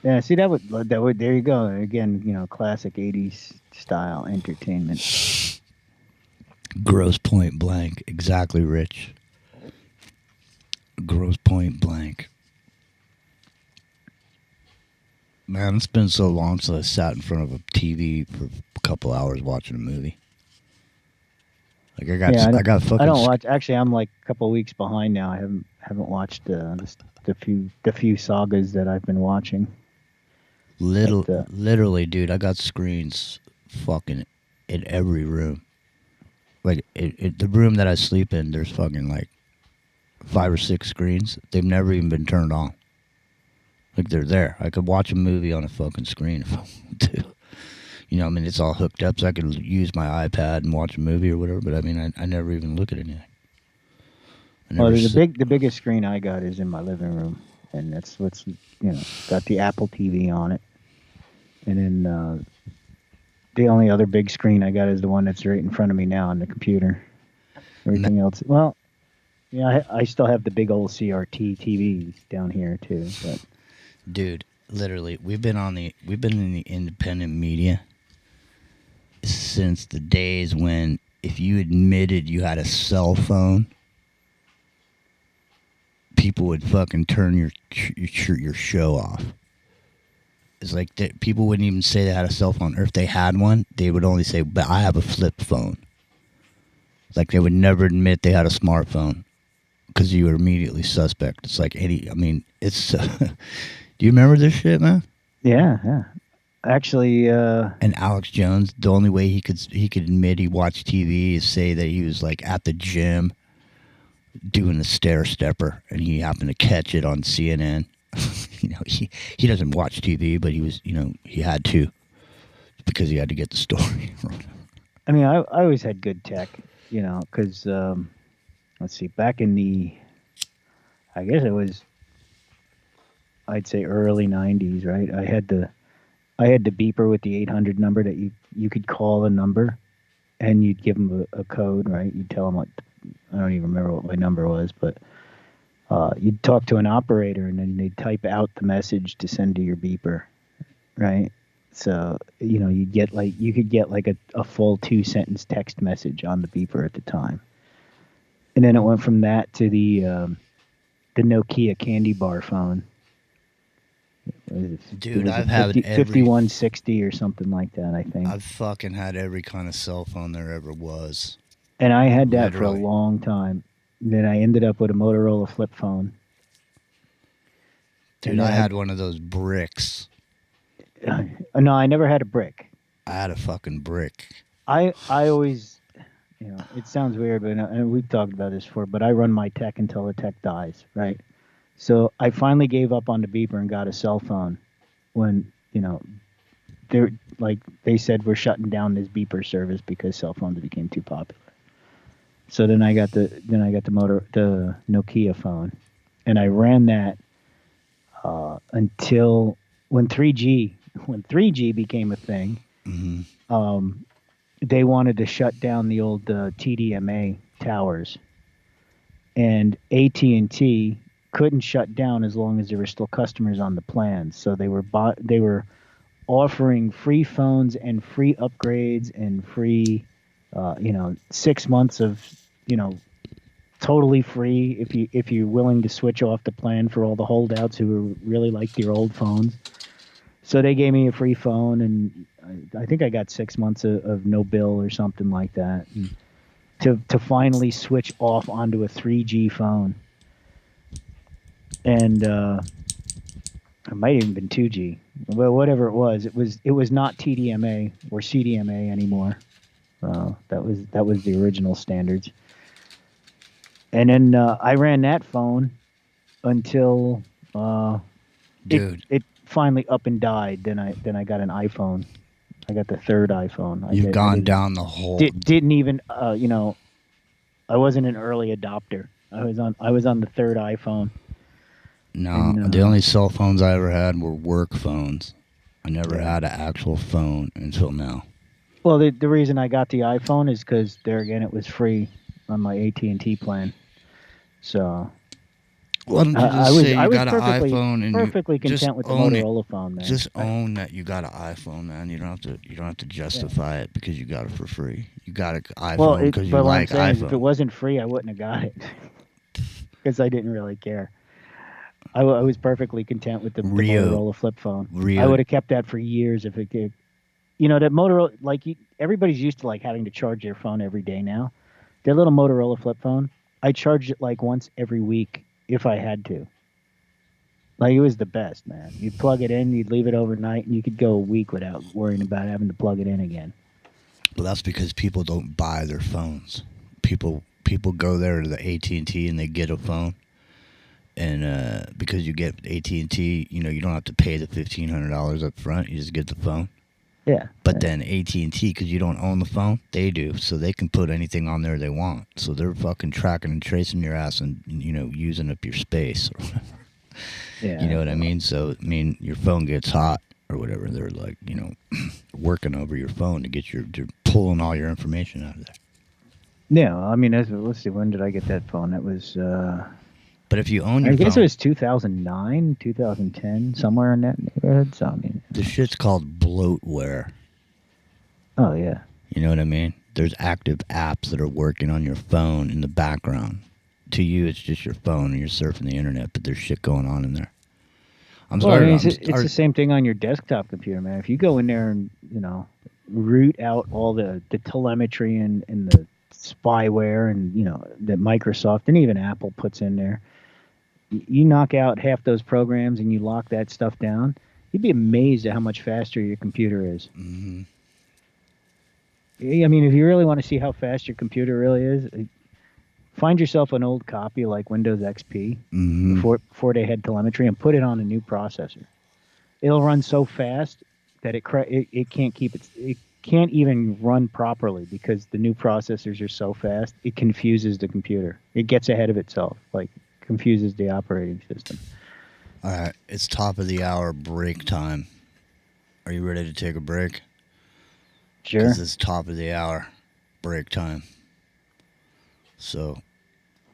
Speaker 3: Yeah, see that would there you go. Again, you know, classic 80s style entertainment.
Speaker 2: Gross Point Blank. Exactly, Rich. Gross Point Blank. Man, it's been so long since I sat in front of a TV for a couple hours watching a movie. Like I got fucking.
Speaker 3: I don't watch. Actually, I'm like a couple weeks behind now. I haven't watched the few sagas that I've been watching.
Speaker 2: Literally, dude, I got screens fucking in every room. Like the room that I sleep in, there's fucking like 5 or 6 screens. They've never even been turned on. Like they're there. I could watch a movie on a fucking screen if I want to. You know, I mean, it's all hooked up, so I could use my iPad and watch a movie or whatever. But I mean, I never even look at anything.
Speaker 3: Well, the biggest screen I got is in my living room, and that's what's got the Apple TV on it. And then the only other big screen I got is the one that's right in front of me now on the computer. Everything else, well, yeah, I still have the big old CRT TV down here too. But
Speaker 2: dude, literally, we've been in the independent media since the days when if you admitted you had a cell phone, people would fucking turn your show off. It's like people wouldn't even say they had a cell phone, or if they had one, they would only say, "But I have a flip phone." Like they would never admit they had a smartphone because you were immediately suspect. It's like it's. Do you remember this shit, man?
Speaker 3: Yeah. Actually,
Speaker 2: and Alex Jones, the only way he could admit he watched TV is say that he was like at the gym doing the stair stepper, and he happened to catch it on CNN. He doesn't watch TV, but he was, he had to because he had to get the story.
Speaker 3: I mean, I always had good tech, because let's see, back in I guess it was, I'd say early '90s, right? I had the beeper with the 800 number that you could call a number, and you'd give them a code, right? You'd tell them I don't even remember what my number was, but you'd talk to an operator, and then they'd type out the message to send to your beeper, right? So you could get like a full 2-sentence text message on the beeper at the time, and then it went from that to the the Nokia candy bar phone.
Speaker 2: Dude,
Speaker 3: it was
Speaker 2: I've
Speaker 3: a
Speaker 2: had
Speaker 3: 5160 or something like that, I think.
Speaker 2: I've fucking had every kind of cell phone there ever was.
Speaker 3: And I had that for a
Speaker 2: Literally.
Speaker 3: long time. Then I ended up with a Motorola flip phone.
Speaker 2: Dude, I had one of those bricks.
Speaker 3: No, I never had a brick.
Speaker 2: I had a fucking brick.
Speaker 3: I always, it sounds weird, but and we've talked about this before, but I run my tech until the tech dies, right? So I finally gave up on the beeper and got a cell phone when, they said we're shutting down this beeper service because cell phones became too popular. So then I got the Nokia phone, and I ran that until when 3G became a thing.
Speaker 2: Mm-hmm.
Speaker 3: They wanted to shut down the old TDMA towers, and AT&T couldn't shut down as long as there were still customers on the plans. So they were offering free phones and free upgrades and free 6 months of totally free if you're willing to switch off the plan for all the holdouts who really liked your old phones. So they gave me a free phone, and I think I got 6 months of no bill or something like that, and to finally switch off onto a 3G phone. And it might have even been 2G. Well, whatever it was not TDMA or CDMA anymore. That was the original standards. And then I ran that phone until it finally up and died. Then I got an iPhone. I got the third iPhone.
Speaker 2: You've gone down the hole.
Speaker 3: Didn't even I wasn't an early adopter. I was on the third iPhone.
Speaker 2: No,
Speaker 3: and,
Speaker 2: the only cell phones I ever had were work phones. I never had an actual phone until now.
Speaker 3: Well, the reason I got the iPhone is because there again it was free on my AT&T plan. So
Speaker 2: why don't you just say you got an
Speaker 3: perfectly,
Speaker 2: iPhone and
Speaker 3: perfectly content with the Motorola phone, man.
Speaker 2: Just own that you got an iPhone, man. You don't have to justify it because you got it for free. You got an iPhone because you like iPhone.
Speaker 3: If it wasn't free, I wouldn't have got it because I didn't really care. I was perfectly content with the Motorola flip phone. I would have kept that for years if it could. That Motorola, everybody's used to having to charge their phone every day now. Their little Motorola flip phone, I charged it once every week if I had to. It was the best, man. You'd plug it in, you'd leave it overnight, and you could go a week without worrying about having to plug it in again.
Speaker 2: Well, that's because people don't buy their phones. People go there to the AT&T and they get a phone. And because you get AT&T, you don't have to pay the $1,500 up front. You just get the phone.
Speaker 3: Yeah.
Speaker 2: But then AT&T, because you don't own the phone, they do. So they can put anything on there they want. So they're fucking tracking and tracing your ass and, using up your space or whatever.
Speaker 3: Yeah.
Speaker 2: You know what I mean? So, your phone gets hot or whatever. They're working over your phone to get they're pulling all your information out of there.
Speaker 3: Yeah. Let's see. When did I get that phone? That was...
Speaker 2: But if you own your phone...
Speaker 3: I guess it was 2009, 2010, somewhere in that neighborhood. So,
Speaker 2: this shit's called bloatware.
Speaker 3: Oh, yeah.
Speaker 2: You know what I mean? There's active apps that are working on your phone in the background. To you, it's just your phone and you're surfing the internet, but there's shit going on in there.
Speaker 3: It's the same thing on your desktop computer, man. If you go in there and, root out all the telemetry and the spyware and, that Microsoft and even Apple puts in there, you knock out half those programs and you lock that stuff down, you'd be amazed at how much faster your computer is.
Speaker 2: Mm-hmm.
Speaker 3: If you really want to see how fast your computer really is, find yourself an old copy like Windows XP before they had telemetry and put it on a new processor. It'll run so fast that it can't keep it can't even run properly because the new processors are so fast. It confuses the computer. It gets ahead of itself, confuses the operating system.
Speaker 2: All right, it's top of the hour break time. Are you ready to take a break?
Speaker 3: Sure.
Speaker 2: Because it's top of the hour break time. So,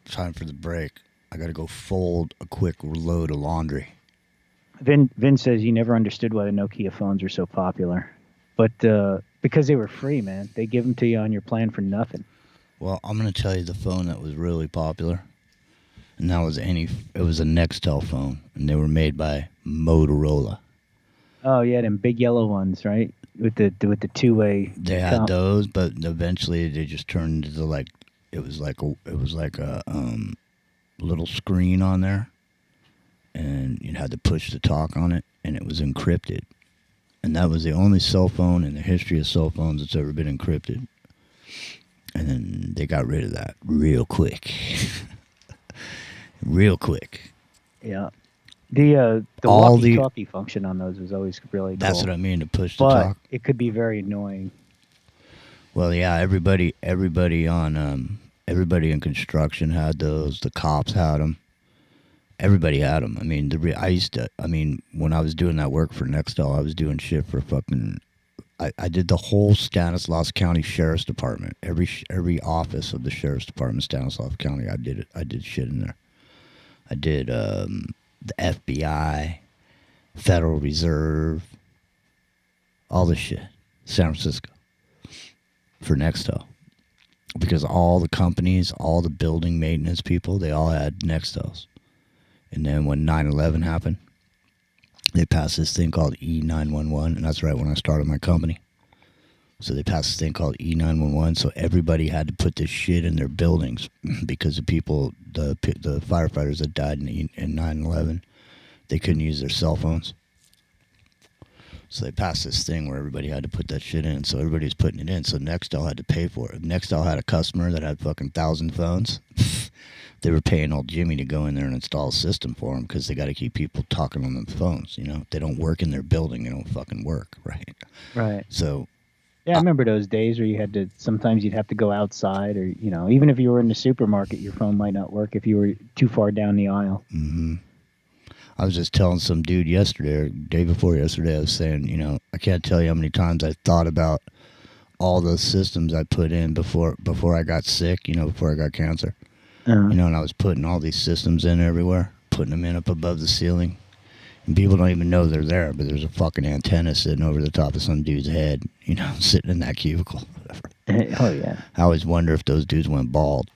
Speaker 2: time for the break. I got to go fold a quick load of laundry.
Speaker 3: Vin says you never understood why the Nokia phones are so popular. But because they were free, man. They give them to you on your plan for nothing.
Speaker 2: Well, I'm going to tell you the phone that was really popular. and that was it was a Nextel phone, and they were made by Motorola.
Speaker 3: Oh yeah, them big yellow ones, right? With the two-way.
Speaker 2: They had those, but eventually they just turned into like it was like a little screen on there, and you had to push to talk on it, and it was encrypted. And that was the only cell phone in the history of cell phones that's ever been encrypted. And then they got rid of that real quick. Real quick.
Speaker 3: Yeah. The walkie-talkie function on those was always really cool.
Speaker 2: That's what I mean, to push to
Speaker 3: but
Speaker 2: talk.
Speaker 3: It could be very annoying.
Speaker 2: Well, yeah, everybody in construction had those. The cops had them. Everybody had them. I mean, when I was doing that work for Nextel, I was doing shit for fucking. I did the whole Stanislaus County Sheriff's Department. Every office of the Sheriff's Department, Stanislaus County, I did it. I did shit in there. I did the FBI, Federal Reserve, all this shit. San Francisco for Nextel. Because all the companies, all the building maintenance people, they all had Nextels. And then when 9/11 happened, they passed this thing called E911, and that's right when I started my company. So they passed this thing called E911, so everybody had to put this shit in their buildings because the people, the firefighters that died in 9/11, they couldn't use their cell phones. So they passed this thing where everybody had to put that shit in, so everybody's putting it in, so Nextel had to pay for it. If Nextel had a customer that had fucking 1,000 phones, they were paying old Jimmy to go in there and install a system for them because they got to keep people talking on the phones, you know? If they don't work in their building, they don't fucking work, right?
Speaker 3: Right.
Speaker 2: So...
Speaker 3: Yeah, I remember those days where sometimes you'd have to go outside or, even if you were in the supermarket, your phone might not work if you were too far down the aisle.
Speaker 2: Mm-hmm. I was just telling some dude yesterday, or day before yesterday, I was saying, I can't tell you how many times I thought about all those systems I put in before I got sick, before I got cancer. And I was putting all these systems in everywhere, putting them in up above the ceiling. And people don't even know they're there, but there's a fucking antenna sitting over the top of some dude's head, sitting in that cubicle. Whatever.
Speaker 3: Oh, yeah.
Speaker 2: I always wonder if those dudes went bald,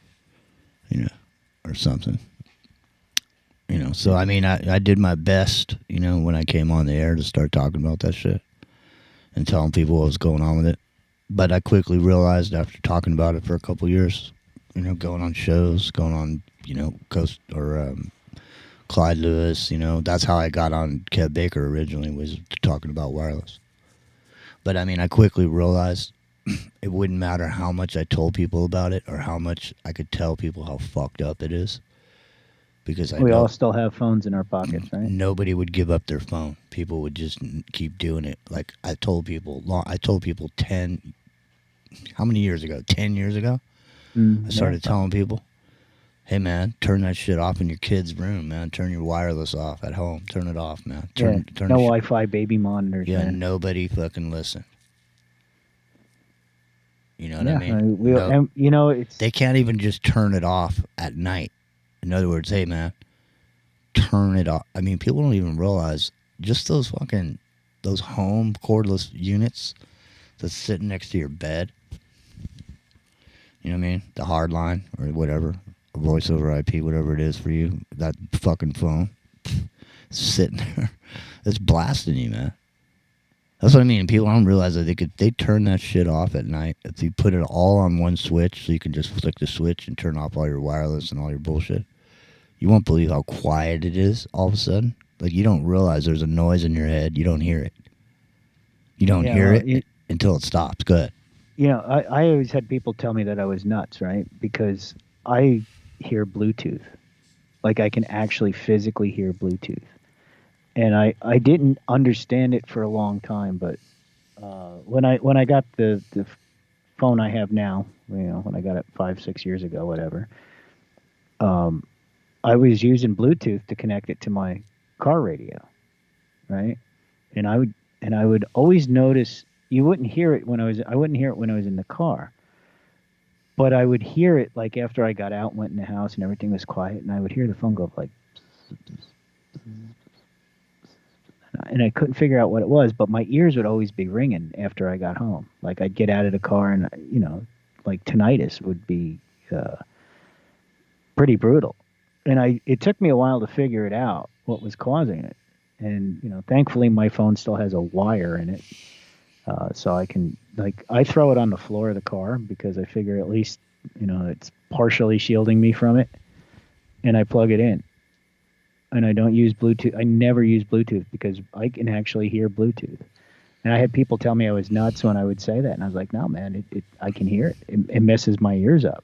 Speaker 2: or something. So, I mean, I did my best, when I came on the air to start talking about that shit and telling people what was going on with it. But I quickly realized after talking about it for a couple years, going on shows, going on, Coast or Clyde Lewis, that's how I got on Kev Baker originally, was talking about wireless. But I mean, I quickly realized it wouldn't matter how much I told people about it or how much I could tell people how fucked up it is. Because we
Speaker 3: all still have phones in our pockets, right?
Speaker 2: Nobody would give up their phone. People would just keep doing it. Like I told people 10, how many years ago? 10 years ago? I started telling people, hey, man, turn that shit off in your kid's room, man. Turn your wireless off at home. Turn it off, man. Turn
Speaker 3: no Wi-Fi baby monitors,
Speaker 2: yeah,
Speaker 3: man.
Speaker 2: Nobody fucking listened. You know what I mean? They can't even just turn it off at night. In other words, hey, man, turn it off. I mean, people don't even realize just those home cordless units that's sitting next to your bed. You know what I mean? The hard line or whatever, voice over IP, whatever it is for you, that fucking phone sitting there, it's blasting you, man. That's what I mean. People don't realize that they turn that shit off at night. If you put it all on one switch, so you can just flick the switch and turn off all your wireless and all your bullshit, you won't believe how quiet it is all of a sudden. Like, you don't realize there's a noise in your head. You don't hear it. You don't hear it until it stops. Go ahead.
Speaker 3: I always had people tell me that I was nuts, right? Because I hear Bluetooth. Like, I can actually physically hear Bluetooth. And I didn't understand it for a long time, but when I got the phone I have now, when I got it 5-6 years ago, whatever, I was using Bluetooth to connect it to my car radio, right? And I would always notice I wouldn't hear it when I was in the car, but I would hear it like after I got out, went in the house, and everything was quiet, and I would hear the phone go like. And I couldn't figure out what it was, but my ears would always be ringing after I got home. Like, I'd get out of the car and, like tinnitus would be pretty brutal. And it took me a while to figure it out what was causing it. And thankfully my phone still has a wire in it, so I can I throw it on the floor of the car because I figure at least it's partially shielding me from it, and I plug it in. And I don't use Bluetooth. I never use Bluetooth because I can actually hear Bluetooth. And I had people tell me I was nuts when I would say that, and I was like, no, man, I can hear it. It messes my ears up.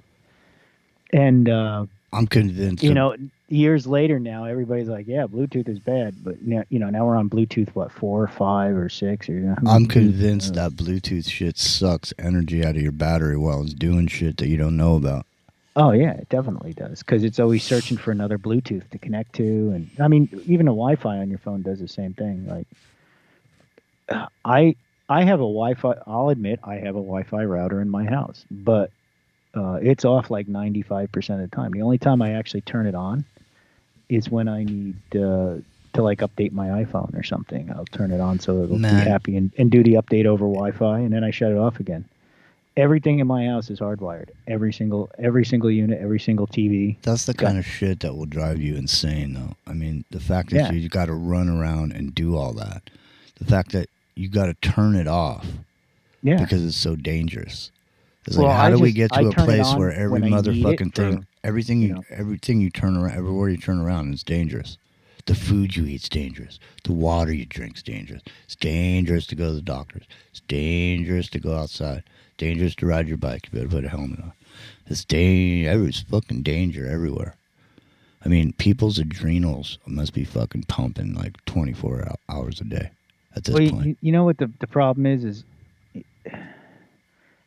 Speaker 3: And
Speaker 2: I'm convinced.
Speaker 3: Years later now, everybody's like, yeah, Bluetooth is bad. But now, now we're on Bluetooth, what, 4 or 5 or 6?
Speaker 2: I'm convinced that Bluetooth shit sucks energy out of your battery while it's doing shit that you don't know about.
Speaker 3: Oh, yeah, it definitely does. Because it's always searching for another Bluetooth to connect to. And I mean, even a Wi-Fi on your phone does the same thing. Like, I have a Wi-Fi. I'll admit I have a Wi-Fi router in my house, but it's off like 95% of the time. The only time I actually turn it on is when I need to update my iPhone or something. I'll turn it on so it'll be happy and do the update over Wi-Fi, and then I shut it off again. Everything in my house is hardwired. Every single unit, every single TV.
Speaker 2: That's the kind of shit that will drive you insane, though. I mean, the fact that you got to run around and do all that. The fact that you got to turn it off because it's so dangerous. It's like, how do we get to a place where every motherfucking thing, everything you turn around, everywhere you turn around is dangerous. The food you eat's dangerous. The water you drink's dangerous. It's dangerous to go to the doctors. It's dangerous to go outside. Dangerous to ride your bike. You better put a helmet on. It's fucking danger everywhere. I mean, people's adrenals must be fucking pumping like 24 hours a day at this point.
Speaker 3: You know what the problem is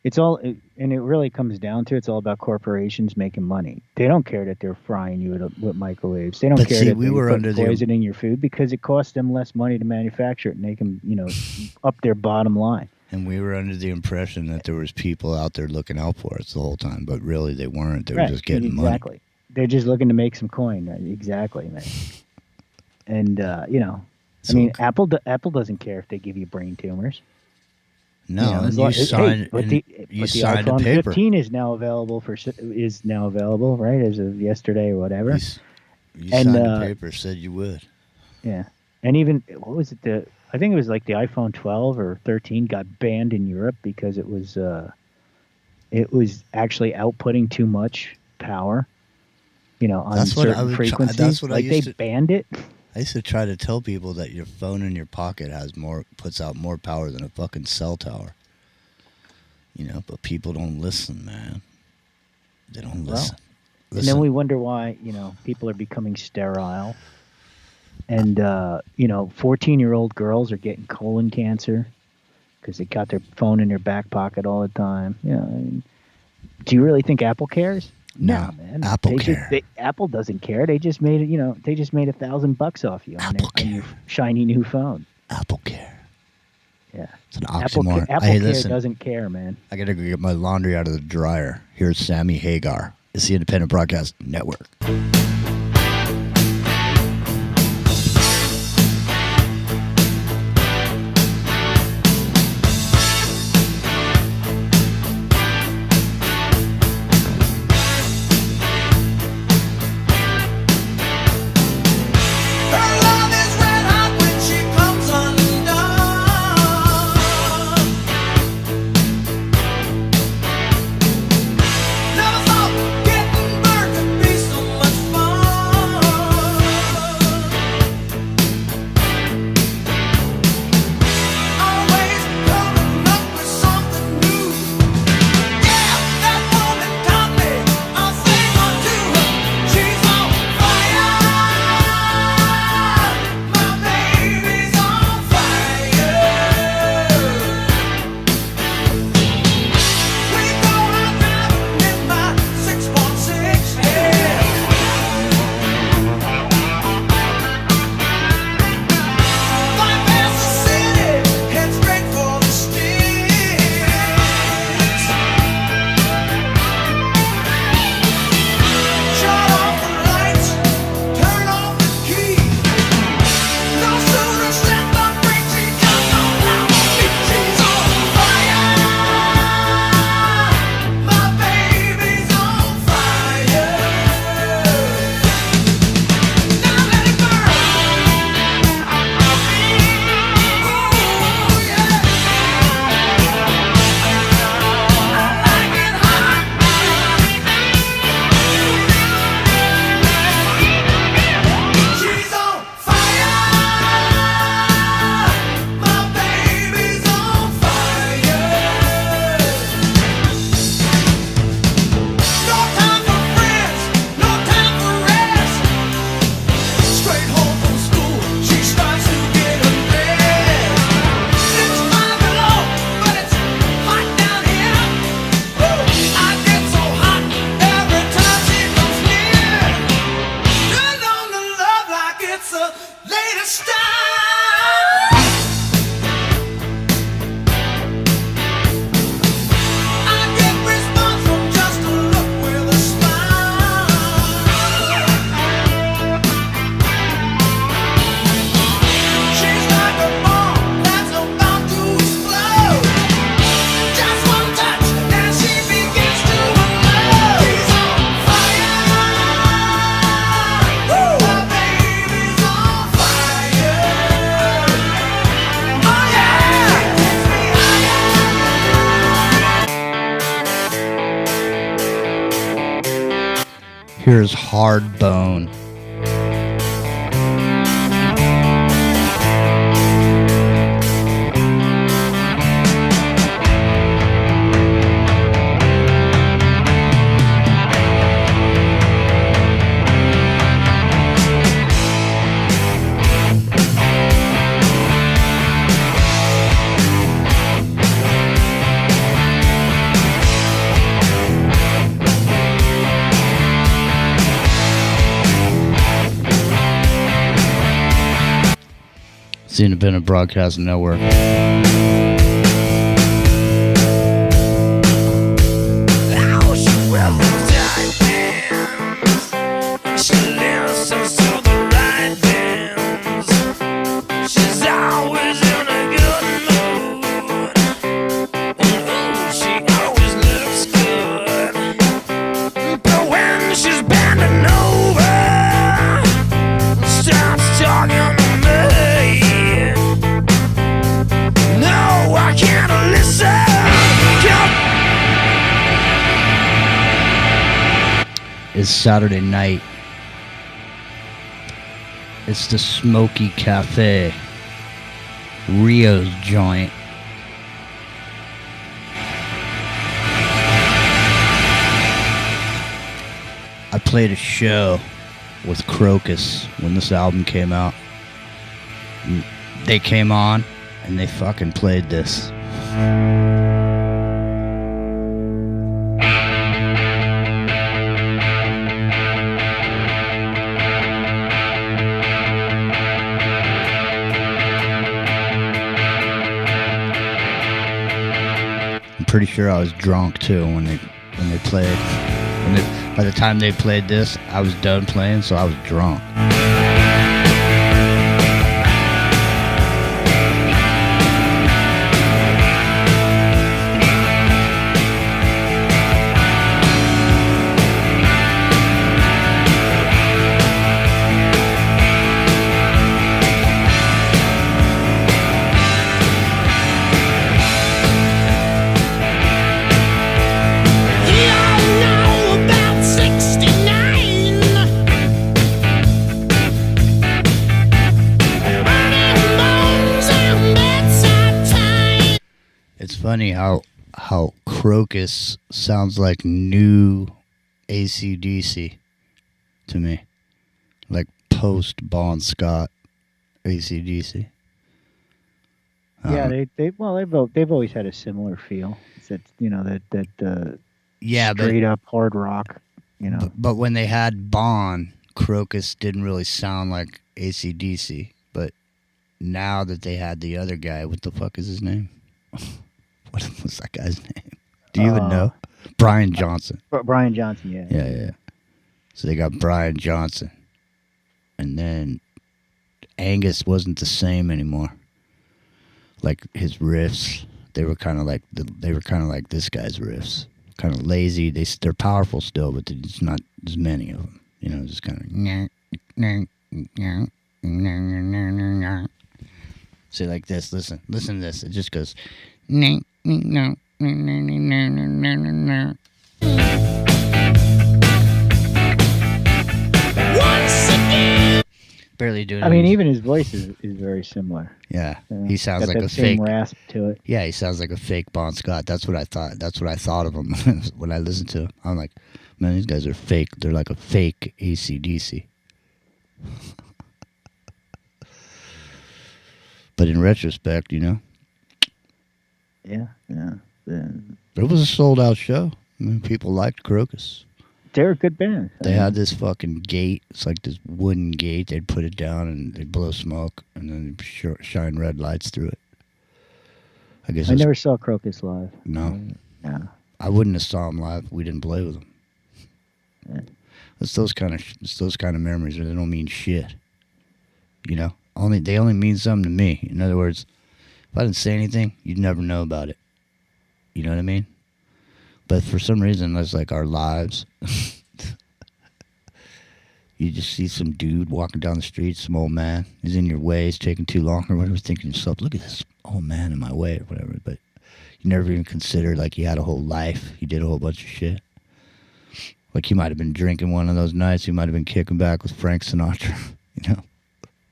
Speaker 3: it's all, and it really comes down to, it's all about corporations making money. They don't care that they're frying you with microwaves. They don't care that they're putting poison in your food because it costs them less money to manufacture it and they can, up their bottom line.
Speaker 2: And we were under the impression that there was people out there looking out for us the whole time, but really they weren't. They were just getting money.
Speaker 3: Exactly. They're just looking to make some coin. Right? Exactly, man. And, I mean, Apple doesn't care if they give you brain tumors.
Speaker 2: No, you signed
Speaker 3: the iPhone
Speaker 2: a paper.
Speaker 3: 15 is now available, right, as of yesterday or whatever.
Speaker 2: You signed a paper, said you would.
Speaker 3: Yeah. And even, what was it, I think it was like the iPhone 12 or 13 got banned in Europe because it was actually outputting too much power, on certain frequencies. They banned it.
Speaker 2: I used to try to tell people that your phone in your pocket puts out more power than a fucking cell tower. But people don't listen, man. They don't listen.
Speaker 3: And then we wonder why, people are becoming sterile. And, 14-year-old girls are getting colon cancer because they got their phone in their back pocket all the time. Do you really think Apple cares?
Speaker 2: No,
Speaker 3: man.
Speaker 2: Apple cares.
Speaker 3: Apple doesn't care. They just made it. They just made $1,000 off you on your shiny new phone.
Speaker 2: Apple care.
Speaker 3: Yeah,
Speaker 2: it's an oxymoron.
Speaker 3: Apple doesn't care, man.
Speaker 2: I gotta go get my laundry out of the dryer. Here's Sammy Hagar. It's the Independent Broadcast Network.
Speaker 5: Never thought getting burned could be so much fun.
Speaker 1: Later star. I get response from just a look with a smile. She's like a bomb that's about to explode. Just one touch and she begins to unload. She's on fire. My baby's on fire. Oh yeah, takes me higher.
Speaker 2: Here's Hard Bone. It's the Independent Broadcasting Network.
Speaker 1: Now she wears diamonds. She listens to the right things. She's always in a good mood. Ooh, she always looks good. But when she's bending over, starts talking to me. No, I can't listen.
Speaker 2: It's Saturday night. It's the Smoky Cafe, Rio's joint. I played a show with Crocus when this album came out. They came on and they fucking played this. I'm pretty sure I was drunk too when they played. By the time they played this, I was done playing, so I was drunk. Funny how Crocus sounds like new AC/DC to me, like post Bon Scott AC/DC.
Speaker 3: Yeah, they've always had a similar feel. It's that
Speaker 2: yeah,
Speaker 3: straight up hard rock,
Speaker 2: But when they had Bon, Crocus didn't really sound like AC/DC. But now that they had the other guy, what the fuck is his name? What was that guy's name? Do you even know? Brian Johnson.
Speaker 3: Brian Johnson, yeah.
Speaker 2: Yeah. So they got Brian Johnson. And then Angus wasn't the same anymore. Like his riffs, they were kind of like this guy's riffs. Kind of lazy. They're powerful still, but there's not as many of them. Just kind of say like this. Listen to this. It just goes barely doing.
Speaker 3: I mean, even his voice is very similar.
Speaker 2: Yeah, he sounds like
Speaker 3: that
Speaker 2: a
Speaker 3: same
Speaker 2: fake
Speaker 3: rasp to it.
Speaker 2: Yeah, he sounds like a fake Bon Scott. That's what I thought. That's what I thought of him when I listened to him. I'm like, man, these guys are fake. They're like a fake AC/DC. But in retrospect,
Speaker 3: Yeah.
Speaker 2: it was a sold out show. I mean, people liked Crocus.
Speaker 3: They're a good band.
Speaker 2: They had this fucking gate. It's like this wooden gate. They'd put it down and they'd blow smoke and then they'd shine red lights through it. I guess
Speaker 3: I never saw Crocus live.
Speaker 2: No.
Speaker 3: Yeah.
Speaker 2: I wouldn't have saw them live. We didn't play with them.
Speaker 3: Yeah.
Speaker 2: It's those kind of memories where they don't mean shit. You know, they only mean something to me. In other words, if I didn't say anything, you'd never know about it. You know what I mean? But for some reason, that's like our lives. You just see some dude walking down the street, some old man. He's in your way. He's taking too long or whatever. Thinking to yourself, look at this old man in my way or whatever. But you never even considered like he had a whole life. He did a whole bunch of shit. Like he might have been drinking one of those nights. He might have been kicking back with Frank Sinatra. You know?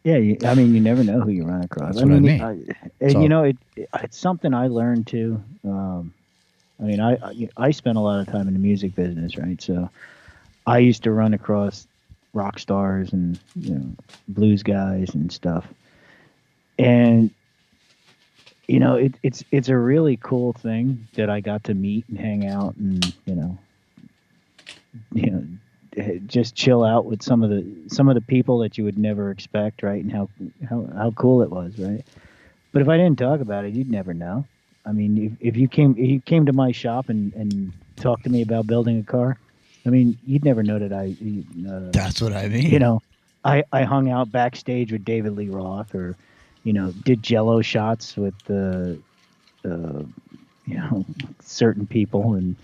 Speaker 3: Yeah, I mean, you never know who you run across.
Speaker 2: That's what I mean.
Speaker 3: And you know, it's something I learned too. I mean, I spent a lot of time in the music business, right? So I used to run across rock stars and blues guys and stuff, and it's a really cool thing that I got to meet and hang out and just chill out with some of the people that you would never expect, right? And how cool it was, right? But if I didn't talk about it, you'd never know. I mean, if you came to my shop and talked to me about building a car, I mean, you'd never know that
Speaker 2: that's what I mean.
Speaker 3: I hung out backstage with David Lee Roth, or did Jello shots with certain people, and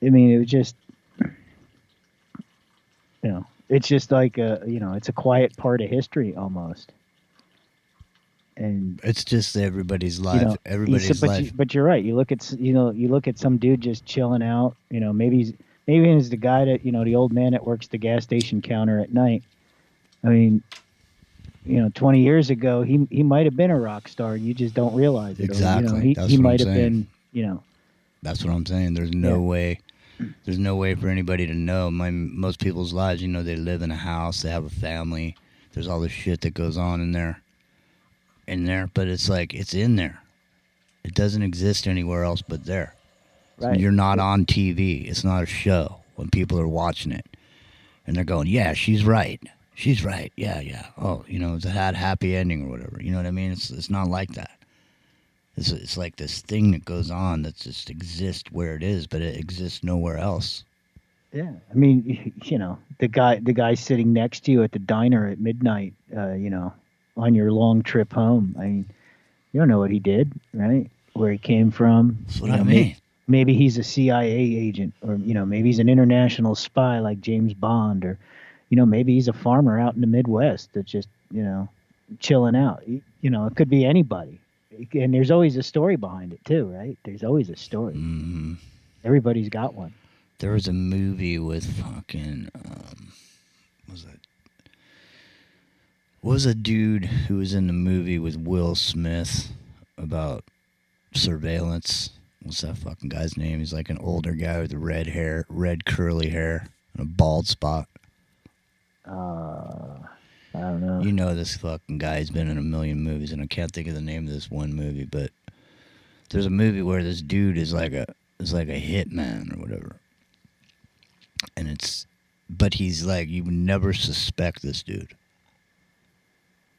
Speaker 3: I mean, it was just it's just like it's a quiet part of history almost. And
Speaker 2: it's just everybody's life. Everybody's life.
Speaker 3: But you're right. You look at some dude just chilling out. Maybe he's the guy that the old man that works the gas station counter at night. I mean, 20 years ago he might have been a rock star, and you just don't realize it.
Speaker 2: Exactly.
Speaker 3: Or, he might have been.
Speaker 2: That's what I'm saying. There's no way. There's no way for anybody to know. Most people's lives, they live in a house, they have a family. There's all this shit that goes on in there, but it's like it's in there. It doesn't exist anywhere else but there.
Speaker 3: Right.
Speaker 2: You're not on TV. It's not a show when people are watching it, and they're going, "Yeah, she's right. She's right. Yeah. Oh, it's a happy ending or whatever. You know what I mean? It's not like that. It's like this thing that goes on that just exists where it is, but it exists nowhere else.
Speaker 3: Yeah, I mean, the guy sitting next to you at the diner at midnight, on your long trip home. I mean, you don't know what he did, right? Where he came from.
Speaker 2: That's what I mean.
Speaker 3: Maybe he's a CIA agent, or maybe he's an international spy like James Bond, or maybe he's a farmer out in the Midwest that's just chilling out. It could be anybody. And there's always a story behind it too, right? There's always a story.
Speaker 2: Mm-hmm.
Speaker 3: Everybody's got one.
Speaker 2: There was a movie with fucking what was a dude who was in the movie with Will Smith about surveillance? What's that fucking guy's name? He's like an older guy with red hair, red curly hair, and a bald spot.
Speaker 3: I don't know.
Speaker 2: This fucking guy has been in a million movies, and I can't think of the name of this one movie, but there's a movie where this dude is like a hitman or whatever. And but he's like, you would never suspect this dude.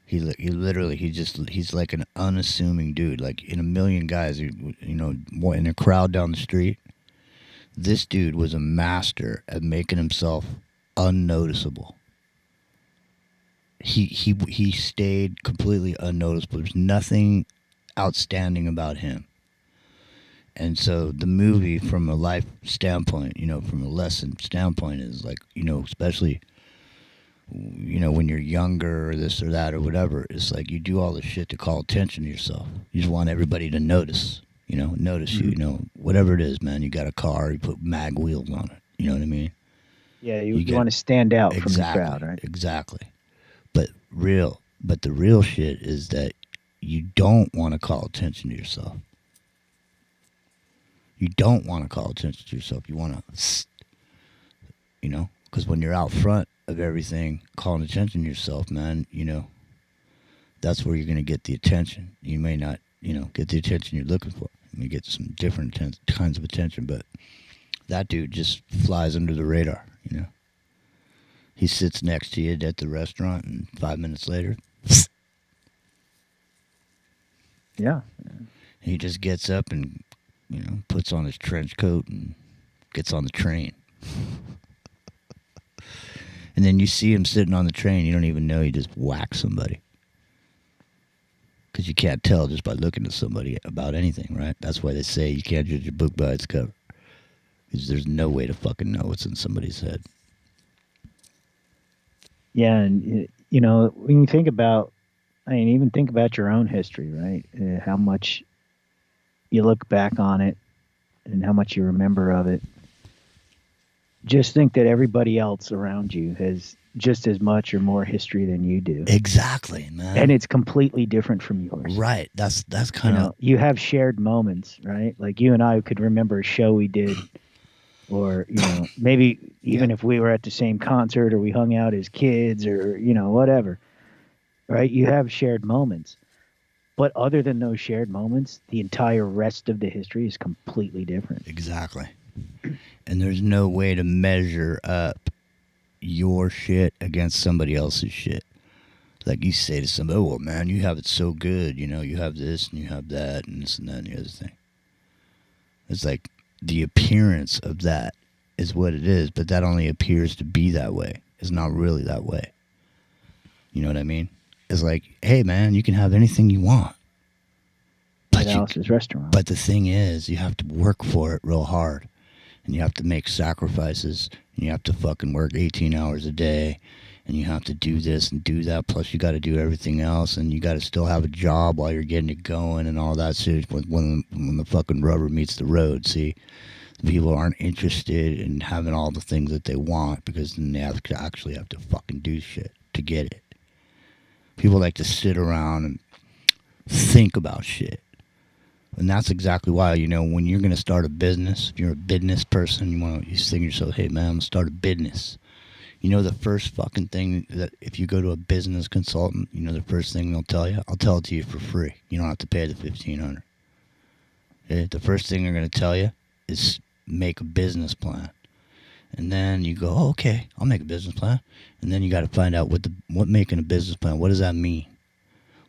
Speaker 2: He's like an unassuming dude. Like in a million guys, in a crowd down the street, this dude was a master at making himself unnoticeable. He stayed completely unnoticeable. There's nothing outstanding about him. And so the movie, from a life standpoint, from a lesson standpoint, is like, especially, when you're younger or this or that or whatever, it's like you do all this shit to call attention to yourself. You just want everybody to notice, notice you, whatever it is, man. You got a car, you put mag wheels on it. You know what I mean?
Speaker 3: Yeah, you want to stand out from the crowd, right?
Speaker 2: Exactly. But the real shit is that you don't want to call attention to yourself. You don't want to call attention to yourself. You want to, because when you're out front of everything, calling attention to yourself, man, that's where you're going to get the attention. You may not, get the attention you're looking for. You may get some different kinds of attention, but That dude just flies under the radar, you know. He sits next to you at the restaurant, and 5 minutes later,
Speaker 3: Yeah.
Speaker 2: he just gets up and, you know, puts on his trench coat and gets on the train. And then you see him sitting on the train, you don't even know he just whacked somebody. Because you can't tell just by looking at somebody about anything, right? That's why they say you can't judge a book by its cover. Because there's no way to fucking know what's in somebody's head.
Speaker 3: Yeah, and you know, when you think about, I mean, even think about your own history, right? How much you look back on it and how much you remember of it. Just think that everybody else around you has just as much or more history than you do.
Speaker 2: Exactly, man.
Speaker 3: And it's completely different from yours.
Speaker 2: Right. That's kind of...
Speaker 3: You have shared moments, right? Like you and I could remember a show we did, or, you know, maybe even if we were at the same concert or we hung out as kids or, you know, whatever, right? You have shared moments. But other than those shared moments, the entire rest of the history is completely different.
Speaker 2: Exactly. And there's no way to measure up your shit against somebody else's shit. Like you say to somebody, oh, well, man, you have it so good. You know, you have this and you have that and this and that and the other thing. It's like the appearance of that is what it is, but that only appears to be that way. It's not really that way. You know what I mean? It's like, hey, man, you can have anything you want.
Speaker 3: At Alice's restaurant.
Speaker 2: But the thing is, you have to work for it real hard. And you have to make sacrifices. And you have to fucking work 18 hours a day. And you have to do this and do that. Plus, you got to do everything else. And you got to still have a job while you're getting it going and all that shit when the fucking rubber meets the road. See, people aren't interested in having all the things that they want because then they actually have to fucking do shit to get it. People like to sit around and think about shit. And that's exactly why, you know, when you're going to start a business, if you're a business person, you think to yourself, hey, man, I'm going to start a business. You know the first fucking thing that if you go to a business consultant, you know the first thing they'll tell you? I'll tell it to you for free. You don't have to pay the $1,500. Okay? The first thing they're going to tell you is make a business plan. And then you go, oh, okay, I'll make a business plan. And then you got to find out what making a business plan, what does that mean?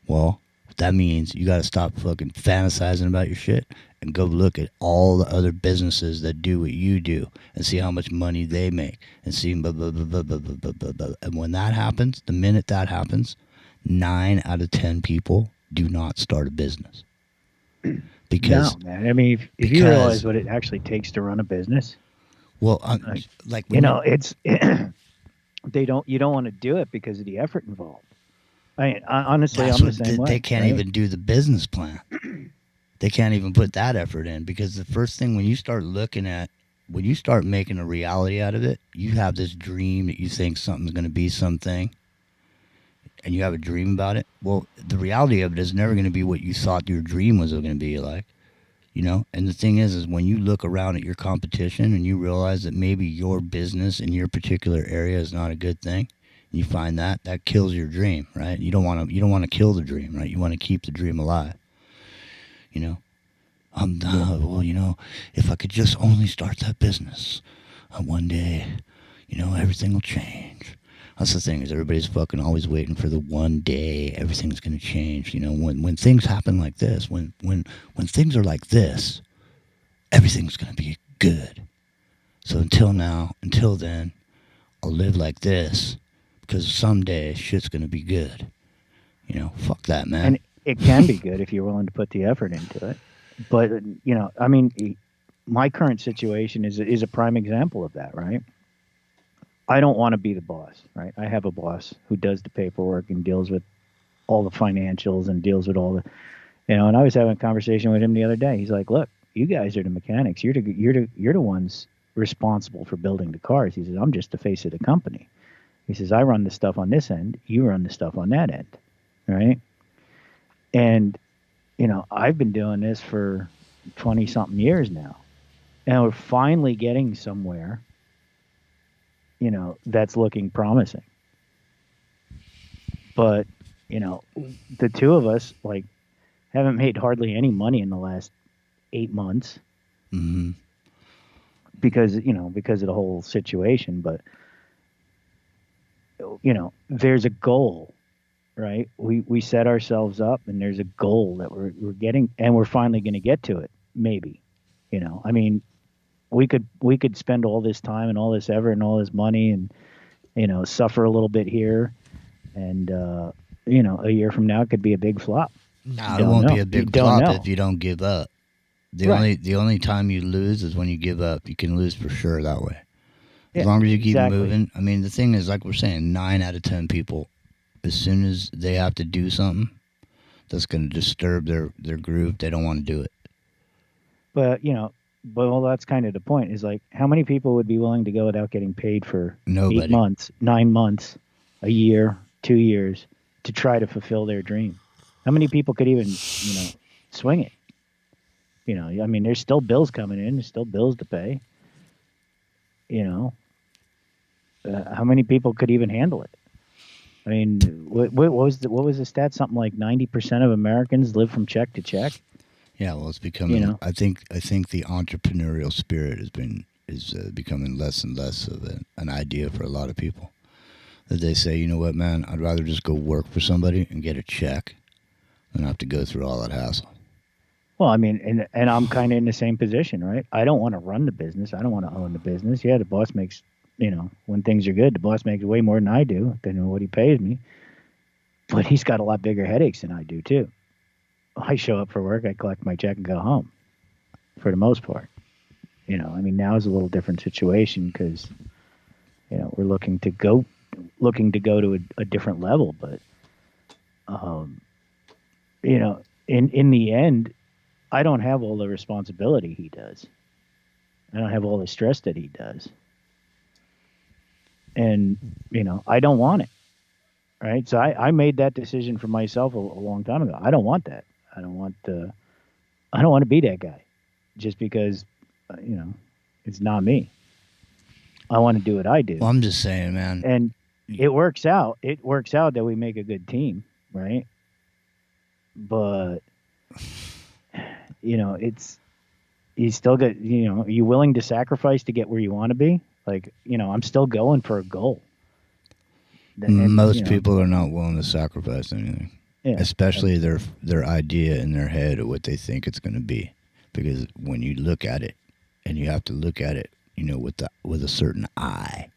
Speaker 2: Well, that means you got to stop fucking fantasizing about your shit and go look at all the other businesses that do what you do and see how much money they make and see blah, blah, blah, blah, blah, blah, blah, blah. And when that happens, the minute that happens, 9 out of 10 people do not start a business. Because,
Speaker 3: no, man. I mean, if you realize what it actually takes to run a business,
Speaker 2: well, like
Speaker 3: you know, it's you don't want to do it because of the effort involved. I mean, honestly, I'm the same way.
Speaker 2: They can't even do the business plan. They can't even put that effort in because the first thing when you start making a reality out of it, you have this dream that you think something's going to be something, and you have a dream about it. Well, the reality of it is never going to be what you thought your dream was going to be like, you know? And the thing is when you look around at your competition and you realize that maybe your business in your particular area is not a good thing, you find that kills your dream, right? You don't want to kill the dream, right? You want to keep the dream alive. You know, well, you know, if I could just only start that business, one day, you know, everything will change. That's the thing is everybody's fucking always waiting for the one day everything's going to change. You know, when things happen like this, when things are like this, everything's going to be good. So until then, I'll live like this because someday shit's going to be good. You know, fuck that, man.
Speaker 3: And it can be good if you're willing to put the effort into it. But, you know, I mean, my current situation is a prime example of that, right? I don't want to be the boss, right? I have a boss who does the paperwork and deals with all the financials and deals with all the, you know, and I was having a conversation with him the other day. He's like, look, you guys are the mechanics. You're the ones responsible for building the cars. He says, I'm just the face of the company. He says, I run the stuff on this end. You run the stuff on that end, right? And, you know, I've been doing this for 20-something years now. And we're finally getting somewhere, you know, that's looking promising. But, you know, the two of us, like, haven't made hardly any money in the last 8 months.
Speaker 2: Mm-hmm.
Speaker 3: because because of the whole situation. But there's a goal, right? We set ourselves up, and there's a goal that we're getting, and we're finally going to get to it. Maybe, I mean, we could spend all this time and all this effort and all this money and suffer a little bit here, and a year from now it could be a big flop.
Speaker 2: No, it won't be a big flop if you don't give up. The only time you lose is when you give up. You can lose for sure that way. As long as you keep moving. I mean, the thing is, like we're saying, 9 out of 10 people, as soon as they have to do something that's going to disturb their groove, they don't want to do it.
Speaker 3: But well, that's kind of the point. Is like, how many people would be willing to go without getting paid for
Speaker 2: Nobody.
Speaker 3: 8 months, 9 months, a year, 2 years to try to fulfill their dream? How many people could even, swing it? I mean, there's still bills coming in. There's still bills to pay. How many people could even handle it? I mean, what was the stat? Something like 90% of Americans live from check to check.
Speaker 2: Yeah, well, it's becoming. I think the entrepreneurial spirit is becoming less and less of an idea for a lot of people. That they say, you know what, man, I'd rather just go work for somebody and get a check than have to go through all that hassle.
Speaker 3: Well, I mean, and I'm kind of in the same position, right? I don't want to run the business. I don't want to own the business. Yeah, the boss makes, when things are good, the boss makes way more than I do, than what he pays me. But he's got a lot bigger headaches than I do, too. I show up for work, I collect my check and go home, for the most part. I mean, now is a little different situation because, we're looking to go to a different level. But, in the end, I don't have all the responsibility he does. I don't have all the stress that he does. And, I don't want it. Right. So I made that decision for myself a long time ago. I don't want that. I don't want to be that guy just because, it's not me. I want to do what I do.
Speaker 2: Well, I'm just saying, man.
Speaker 3: And it works out. It works out that we make a good team. Right. But, you still got, are you willing to sacrifice to get where you want to be? Like, I'm still going for a goal.
Speaker 2: And, most people are not willing to sacrifice anything, especially their idea in their head of what they think it's going to be. Because when you look at it, and you have to look at it, with a certain eye,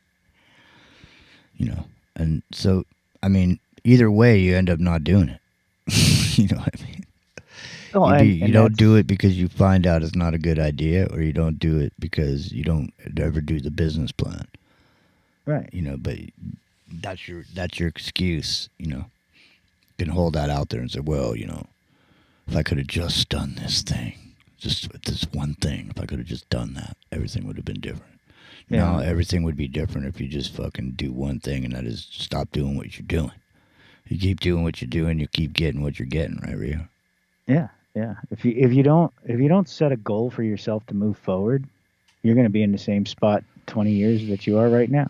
Speaker 2: and so, I mean, either way, you end up not doing it. You know what I mean?
Speaker 3: Oh,
Speaker 2: you don't do it because you find out it's not a good idea, or you don't do it because you don't ever do the business plan.
Speaker 3: Right.
Speaker 2: But that's your excuse. You can hold that out there and say, well, if I could have just done this thing, just this one thing, if I could have just done that, everything would have been different. Yeah. Now everything would be different if you just fucking do one thing, and that is stop doing what you're doing. You keep doing what you're doing, you keep getting what you're getting, right, Rio?
Speaker 3: Yeah. Yeah. If you don't set a goal for yourself to move forward, you're going to be in the same spot 20 years that you are right now.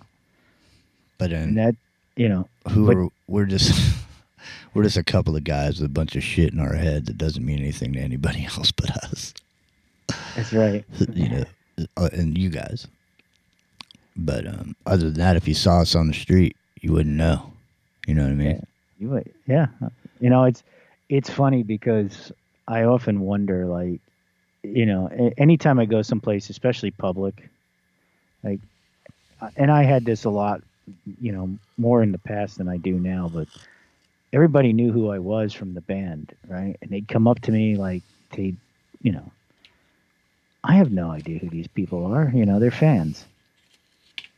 Speaker 2: But then,
Speaker 3: and that,
Speaker 2: we're just a couple of guys with a bunch of shit in our head that doesn't mean anything to anybody else but us.
Speaker 3: That's right.
Speaker 2: And you guys. But other than that, if you saw us on the street, you wouldn't know. You know what I mean?
Speaker 3: Yeah, you would. Yeah. It's funny because I often wonder, like, anytime I go someplace, especially public, like, and I had this a lot, more in the past than I do now, but everybody knew who I was from the band, right? And they'd come up to me like, I have no idea who these people are. They're fans.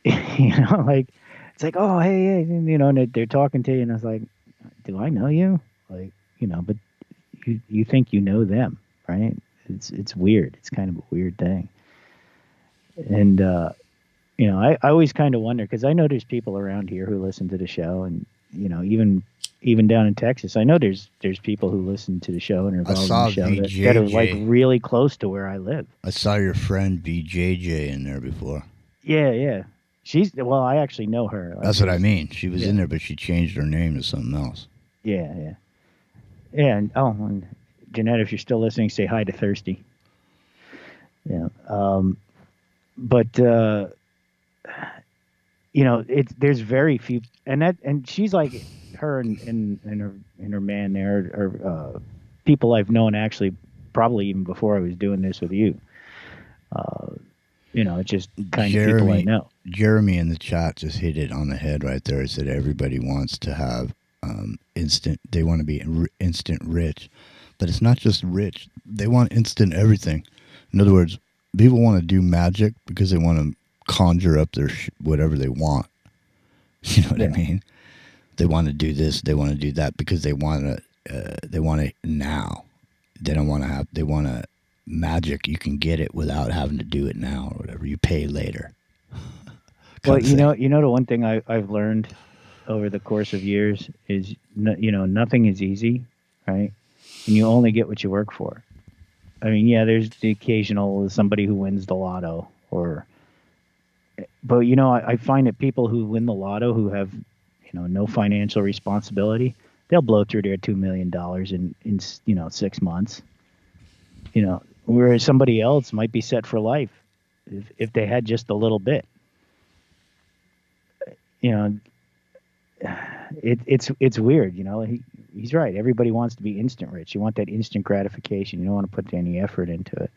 Speaker 3: Like, it's like, oh, hey, and they're talking to you, and I was like, do I know you? Like, but you think you know them, right? It's weird. It's kind of a weird thing. And, I always kind of wonder, because I know there's people around here who listen to the show, and, even down in Texas, I know there's people who listen to the show and are involved in the show that are like really close to where I live.
Speaker 2: I saw your friend BJJ in there before.
Speaker 3: Yeah. I actually know her.
Speaker 2: That's what I mean. She was in there, but she changed her name to something else.
Speaker 3: Yeah. And Jeanette, if you're still listening, say hi to Thirsty. Yeah. but there's very few, and she's like her and her man there are people I've known actually probably even before I was doing this with you. It's just kind of people I know.
Speaker 2: Jeremy in the chat just hit it on the head right there. He said everybody wants to have instant. They want to be instant rich, but it's not just rich. They want instant everything. In other words, people want to do magic because they want to conjure up their whatever they want. You know what I mean? They want to do this. They want to do that because they want to. They want it now. They don't want to have. They want to magic. You can get it without having to do it now or whatever. You pay later.
Speaker 3: Well, the one thing I've learned over the course of years is, nothing is easy, right? And you only get what you work for. I mean, yeah, there's the occasional somebody who wins the lotto, but I find that people who win the lotto who have, no financial responsibility, they'll blow through their $2 million in 6 months. Whereas somebody else might be set for life if they had just a little bit. It's weird. He's right. Everybody wants to be instant rich. You want that instant gratification. You don't want to put any effort into it.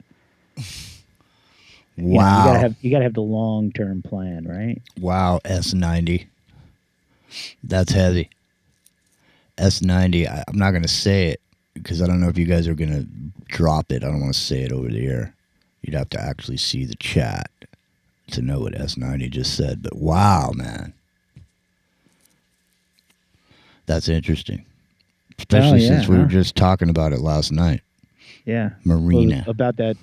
Speaker 2: Wow.
Speaker 3: You gotta have the long-term plan, right?
Speaker 2: Wow, S90. That's heavy. S90. I'm not gonna say it because I don't know if you guys are gonna drop it. I don't want to say it over the air. You'd have to actually see the chat to know what S90 just said. But wow, man. That's interesting. Especially since we were just talking about it last night.
Speaker 3: Yeah.
Speaker 2: Marina.
Speaker 3: Well, about that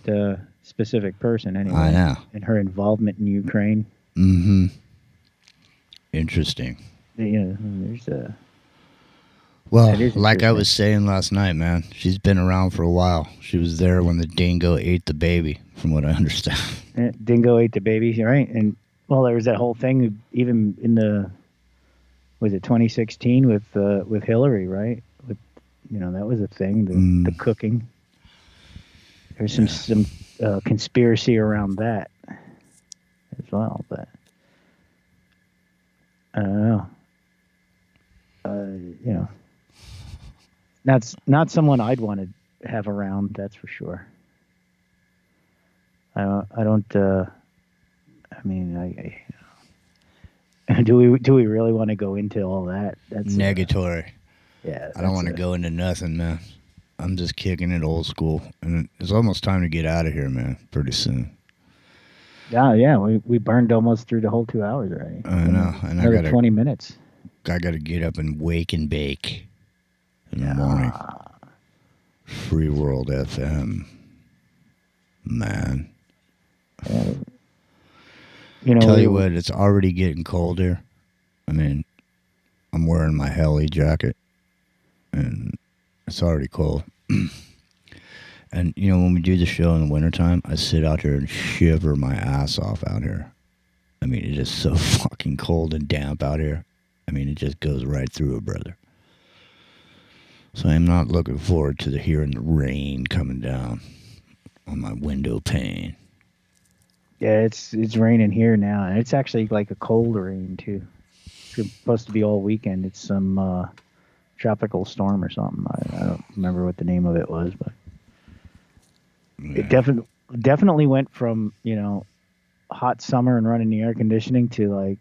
Speaker 3: specific person, anyway.
Speaker 2: I know.
Speaker 3: And her involvement in Ukraine.
Speaker 2: Mm-hmm. Interesting.
Speaker 3: There's a...
Speaker 2: Well, like I was saying last night, man, she's been around for a while. She was there when the dingo ate the baby, from what I understand.
Speaker 3: Dingo ate the baby, right? And, well, there was that whole thing, even in the... Was it 2016 with Hillary, right? That was a thing. The cooking. There's some conspiracy around that as well, but I don't know. Not someone I'd want to have around. That's for sure. I don't. Do we really want to go into all that? That's
Speaker 2: negatory.
Speaker 3: Yeah.
Speaker 2: I don't want to go into nothing, man. I'm just kicking it old school, and it's almost time to get out of here, man. Pretty soon.
Speaker 3: Yeah. We burned almost through the whole 2 hours already.
Speaker 2: I know, and
Speaker 3: another 20 minutes.
Speaker 2: I got to get up and wake and bake in the morning. Free World FM, man. Tell you what, it's already getting cold here. I mean, I'm wearing my heli jacket, and it's already cold. And, when we do the show in the wintertime, I sit out here and shiver my ass off out here. I mean, it is so fucking cold and damp out here. I mean, it just goes right through it, brother. So I'm not looking forward to hearing the rain coming down on my window pane.
Speaker 3: Yeah, it's raining here now, and it's actually like a cold rain too. It's supposed to be all weekend. It's some tropical storm or something. I don't remember what the name of it was, but it definitely went from hot summer and running the air conditioning to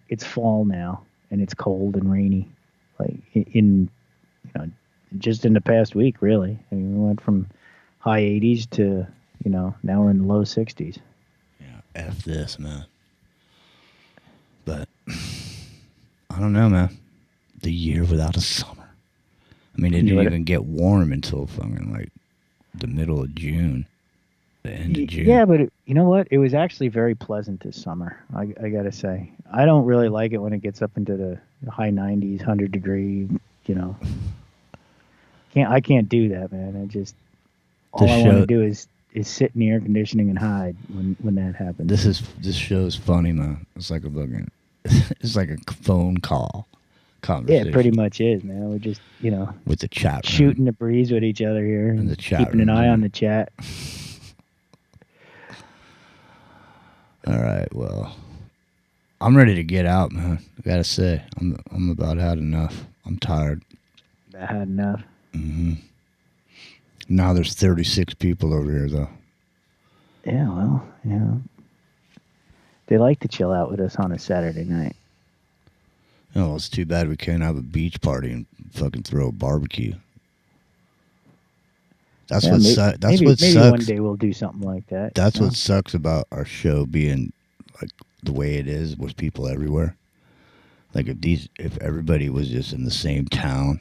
Speaker 3: it's fall now and it's cold and rainy, like in just in the past week, really. I mean, we went from high 80s to now we're in the low 60s.
Speaker 2: Yeah, F this, man. But I don't know, man. The year without a summer. I mean, it didn't even get warm until fucking the middle of June, the end of June.
Speaker 3: Yeah, but you know what? It was actually very pleasant this summer. I gotta say, I don't really like it when it gets up into the high 90s, 100 degree. I can't do that, man. I just all I want to do is sit in the air conditioning and hide when that happens.
Speaker 2: This show is funny, man. It's like a phone call conversation.
Speaker 3: Yeah, it pretty much is, man. We're just
Speaker 2: with the chat room.
Speaker 3: Shooting the breeze with each other here, and
Speaker 2: the chat
Speaker 3: keeping an eye on the chat.
Speaker 2: All right, well, I'm ready to get out, man. I gotta say, I'm about had enough. I'm tired.
Speaker 3: That had enough.
Speaker 2: Now there's 36 people over here, though.
Speaker 3: Yeah, well, they like to chill out with us on a Saturday night.
Speaker 2: Oh, well, it's too bad we can't have a beach party and fucking throw a barbecue. That's
Speaker 3: Yeah,
Speaker 2: what
Speaker 3: maybe
Speaker 2: sucks.
Speaker 3: one day we'll do something like that.
Speaker 2: That's what sucks about our show being like the way it is with people everywhere. Like if everybody was just in the same town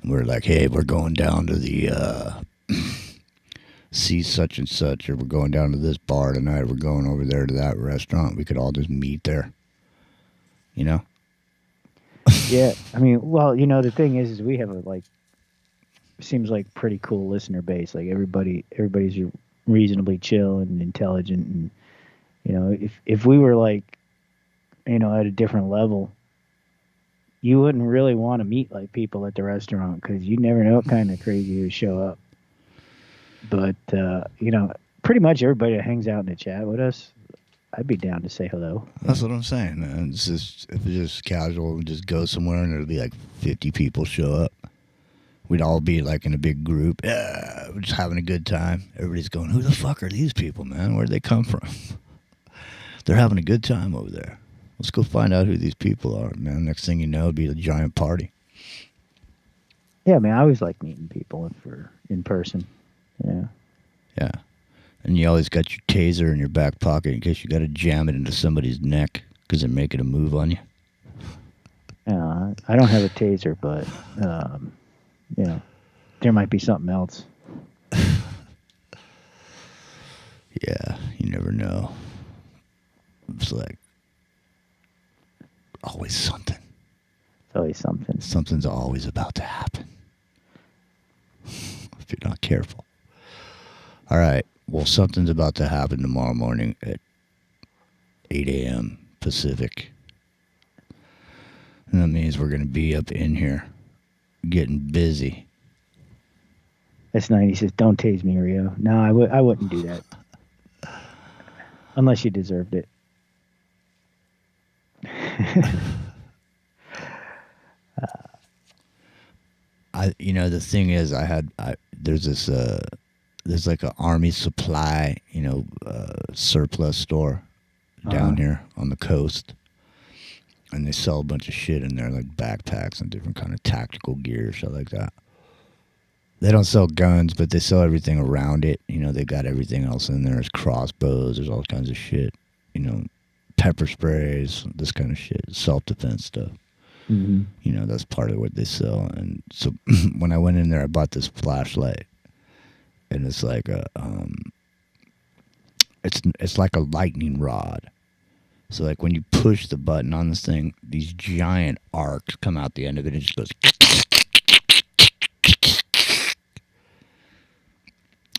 Speaker 2: and we're like, hey, we're going down to the see such and such, or we're going down to this bar tonight, we're going over there to that restaurant, we could all just meet there. You know?
Speaker 3: Yeah, I mean, well, the thing is we have a seems like pretty cool listener base. Like everybody's reasonably chill and intelligent, and if we were like, at a different level, you wouldn't really want to meet like people at the restaurant because you never know what kind of crazy would show up. But pretty much everybody that hangs out in the chat with us, I'd be down to say hello.
Speaker 2: That's what I'm saying, man. It's just, if it's just casual, we just go somewhere and there'll be like 50 people show up. We'd all be like in a big group. Yeah, we're just having a good time. Everybody's going, who the fuck are these people, man? Where'd they come from? They're having a good time over there. Let's go find out who these people are, man. Next thing you know, it'd be a giant party.
Speaker 3: Yeah, man, I always like meeting people in person. Yeah.
Speaker 2: Yeah. And you always got your taser in your back pocket in case you got to jam it into somebody's neck because they're making a move on you.
Speaker 3: I don't have a taser, but, there might be something else.
Speaker 2: Yeah, you never know. It's like always something.
Speaker 3: It's always something.
Speaker 2: Something's always about to happen. If you're not careful. All right. Well, something's about to happen tomorrow morning at 8 a.m. Pacific. And that means we're going to be up in here getting busy.
Speaker 3: That's 90 says, don't tase me, Rio. No, I wouldn't do that. Unless you deserved it.
Speaker 2: The thing is, there's like an army supply, surplus store down here on the coast. And they sell a bunch of shit in there, like backpacks and different kind of tactical gear, shit like that. They don't sell guns, but they sell everything around it. They got everything else in there. There's crossbows, there's all kinds of shit. Pepper sprays, this kind of shit, self-defense stuff.
Speaker 3: Mm-hmm.
Speaker 2: That's part of what they sell. And so when I went in there, I bought this flashlight. And it's like it's like a lightning rod. So like when you push the button on this thing, these giant arcs come out the end of it and it just goes.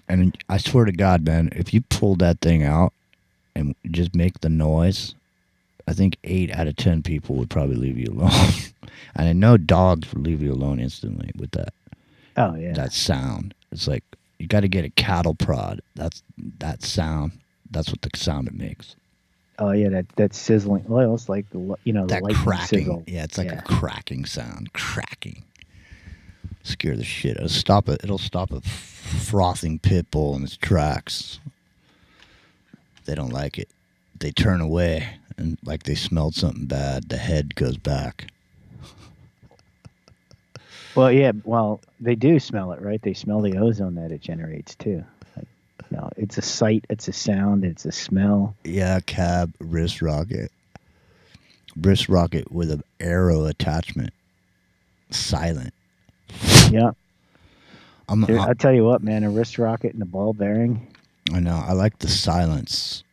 Speaker 2: And I swear to God, man, if you pulled that thing out and just make the noise, I think 8 out of 10 people would probably leave you alone. And I know dogs would leave you alone instantly with that.
Speaker 3: Oh, yeah.
Speaker 2: That sound. It's like you got to get a cattle prod. That sound. That's what the sound it makes.
Speaker 3: Oh, yeah, that sizzling. Well, it's like, the
Speaker 2: that
Speaker 3: lightning
Speaker 2: cracking.
Speaker 3: sizzle.
Speaker 2: Yeah, it's like a cracking sound. Cracking. Scare the shit. It'll stop a frothing pit bull in its tracks. They don't like it. They turn away and like they smelled something bad. The head goes back.
Speaker 3: Well, yeah, they do smell it, right? They smell the ozone that it generates too. It's a sight, it's a sound, it's a smell.
Speaker 2: Yeah, cab, wrist rocket. Wrist rocket with an arrow attachment. Silent.
Speaker 3: Yeah.
Speaker 2: I'll
Speaker 3: tell you what, man, a wrist rocket and a ball bearing.
Speaker 2: I know. I like the silence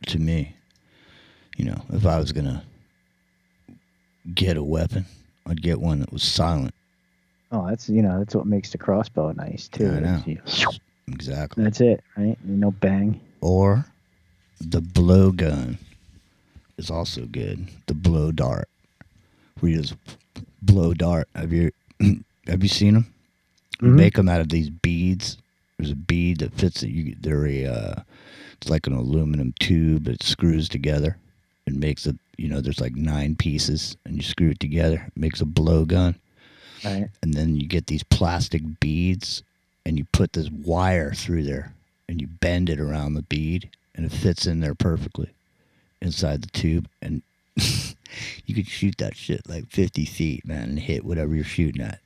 Speaker 2: to me. If I was going to get a weapon, I'd get one that was silent.
Speaker 3: Oh, that's what makes the crossbow nice too.
Speaker 2: Yeah, I know. Exactly.
Speaker 3: That's it, right? No bang.
Speaker 2: Or the blow gun is also good. The blow dart. Where you just blow dart. Have you seen them?
Speaker 3: Mm-hmm.
Speaker 2: Make them out of these beads. There's a bead that fits it. It's like an aluminum tube that screws together and makes a, there's like 9 pieces, and you screw it together. It makes a blowgun.
Speaker 3: Right.
Speaker 2: And then you get these plastic beads, and you put this wire through there, and you bend it around the bead, and it fits in there perfectly inside the tube. And you could shoot that shit like 50 feet, man, and hit whatever you're shooting at.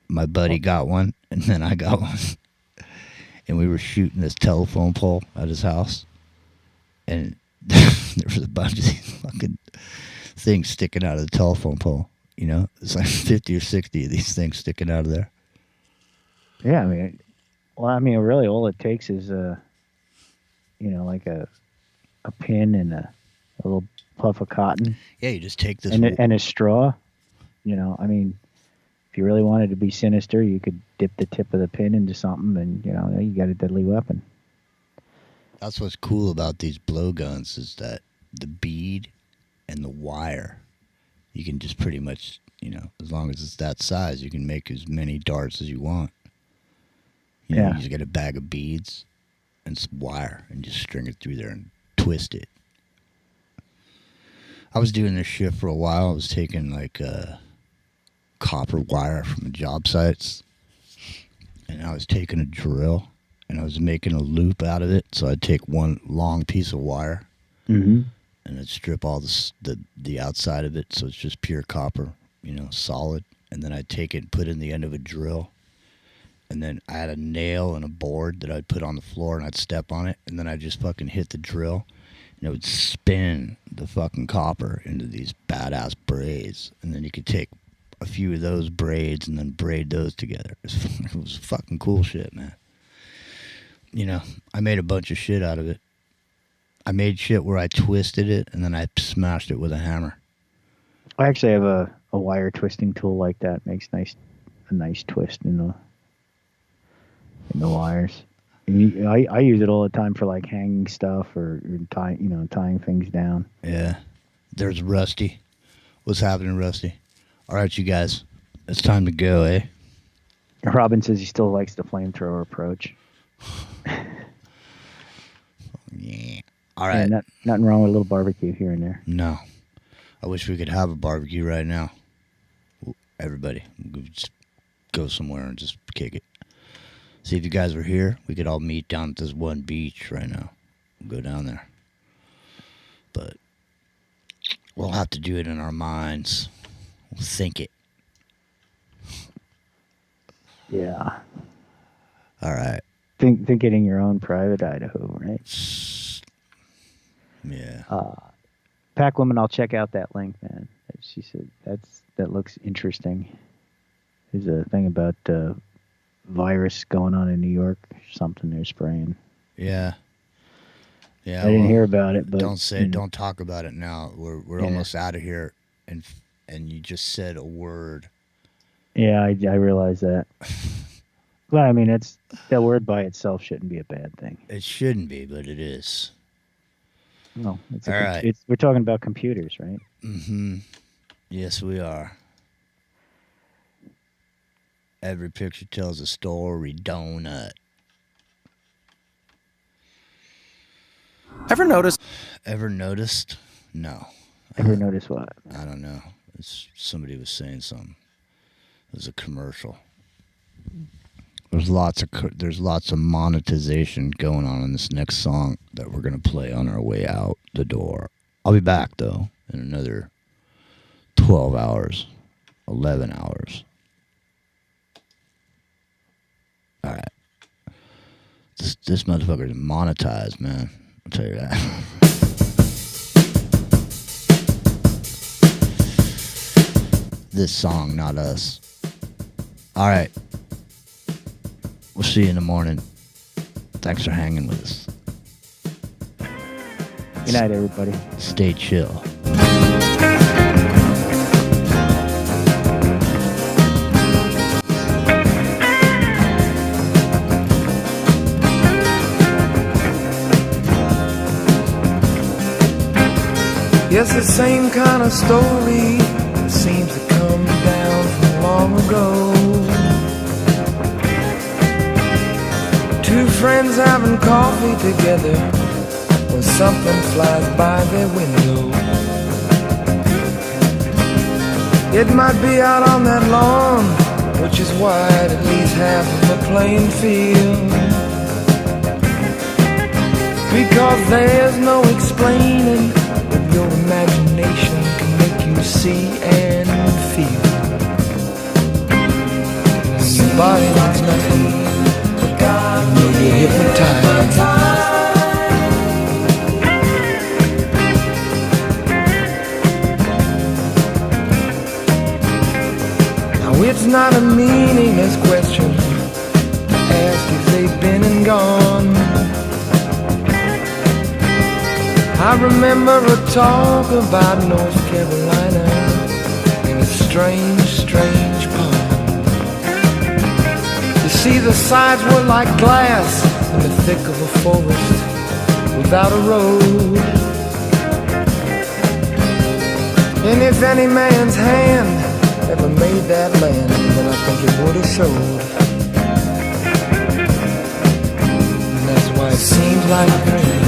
Speaker 2: My buddy got one, and then I got one. And we were shooting this telephone pole at his house. And there was a bunch of these fucking things sticking out of the telephone pole. It's like 50 or 60 of these things sticking out of there.
Speaker 3: Yeah, really all it takes is like a pin and a little puff of cotton.
Speaker 2: Yeah, you just take this...
Speaker 3: And a straw. If you really wanted to be sinister, you could dip the tip of the pin into something, and you got a deadly weapon.
Speaker 2: That's what's cool about these blowguns is that the bead and the wire, you can just pretty much, as long as it's that size, you can make as many darts as you want. You just get a bag of beads and some wire and just string it through there and twist it. I was doing this shit for a while. I was taking like copper wire from job sites, and I was taking a drill and I was making a loop out of it. So I'd take one long piece of wire, and I'd strip all the outside of it, so it's just pure copper, solid. And then I'd take it and put it in the end of a drill, and then I had a nail and a board that I'd put on the floor, and I'd step on it, and then I'd just fucking hit the drill, and it would spin the fucking copper into these badass braids. And then you could take a few of those braids and then braid those together. It was fucking cool shit, man. I made a bunch of shit out of it. I made shit where I twisted it and then I smashed it with a hammer.
Speaker 3: I actually have a wire twisting tool like that. Makes a nice twist in the wires. And I use it all the time for like hanging stuff or tying things down.
Speaker 2: Yeah. There's Rusty. What's happening, Rusty? All right, you guys. It's time to go, eh?
Speaker 3: Robin says he still likes the flamethrower approach.
Speaker 2: Yeah. All right.
Speaker 3: Yeah, nothing wrong with a little barbecue here and there.
Speaker 2: No. I wish we could have a barbecue right now. Everybody. We could just go somewhere and just kick it. See, if you guys were here, we could all meet down at this one beach right now. Go down there. But we'll have to do it in our minds. We'll think it.
Speaker 3: Yeah.
Speaker 2: All right.
Speaker 3: Think it in your own private Idaho, right?
Speaker 2: Yeah.
Speaker 3: Pack Woman, I'll check out that link, man. She said that looks interesting. There's a thing about virus going on in New York, something they're spraying.
Speaker 2: Yeah. Yeah.
Speaker 3: I didn't hear about it, but
Speaker 2: don't talk about it now. We're almost out of here, and you just said a word.
Speaker 3: Yeah, I realize that. But I mean, that word by itself shouldn't be a bad thing.
Speaker 2: It shouldn't be, but it is.
Speaker 3: No,
Speaker 2: all right.
Speaker 3: We're talking about computers, right?
Speaker 2: Mm-hmm. Yes, we are. Every picture tells a story, donut.
Speaker 1: Ever noticed?
Speaker 2: No.
Speaker 3: Ever notice what?
Speaker 2: I don't know. Somebody was saying something. It was a commercial. There's lots of monetization going on in this next song that we're gonna play on our way out the door. I'll be back though in another 12 hours, 11 hours. All right. This motherfucker is monetized, man. I'll tell you that. This song, not us. All right. We'll see you in the morning. Thanks for hanging with us.
Speaker 3: Good night, everybody.
Speaker 2: Stay chill.
Speaker 1: Yes, the same kind of story seems to come down from long ago. friends having coffee together when something flies by their window. It might be out on that lawn, which is wide, at least half of a playing field. Because there's no explaining what your imagination can make you see and feel. And your body wants nothing, you'll get hypnotized. It's not a meaningless question to ask if they've been and gone. I remember a talk about North Carolina in a strange, strange pond. You see, the sides were like glass in the thick of a forest without a road. And if any man's hand ever made that land, then I think it would have showed. And that's why it seems like a dream.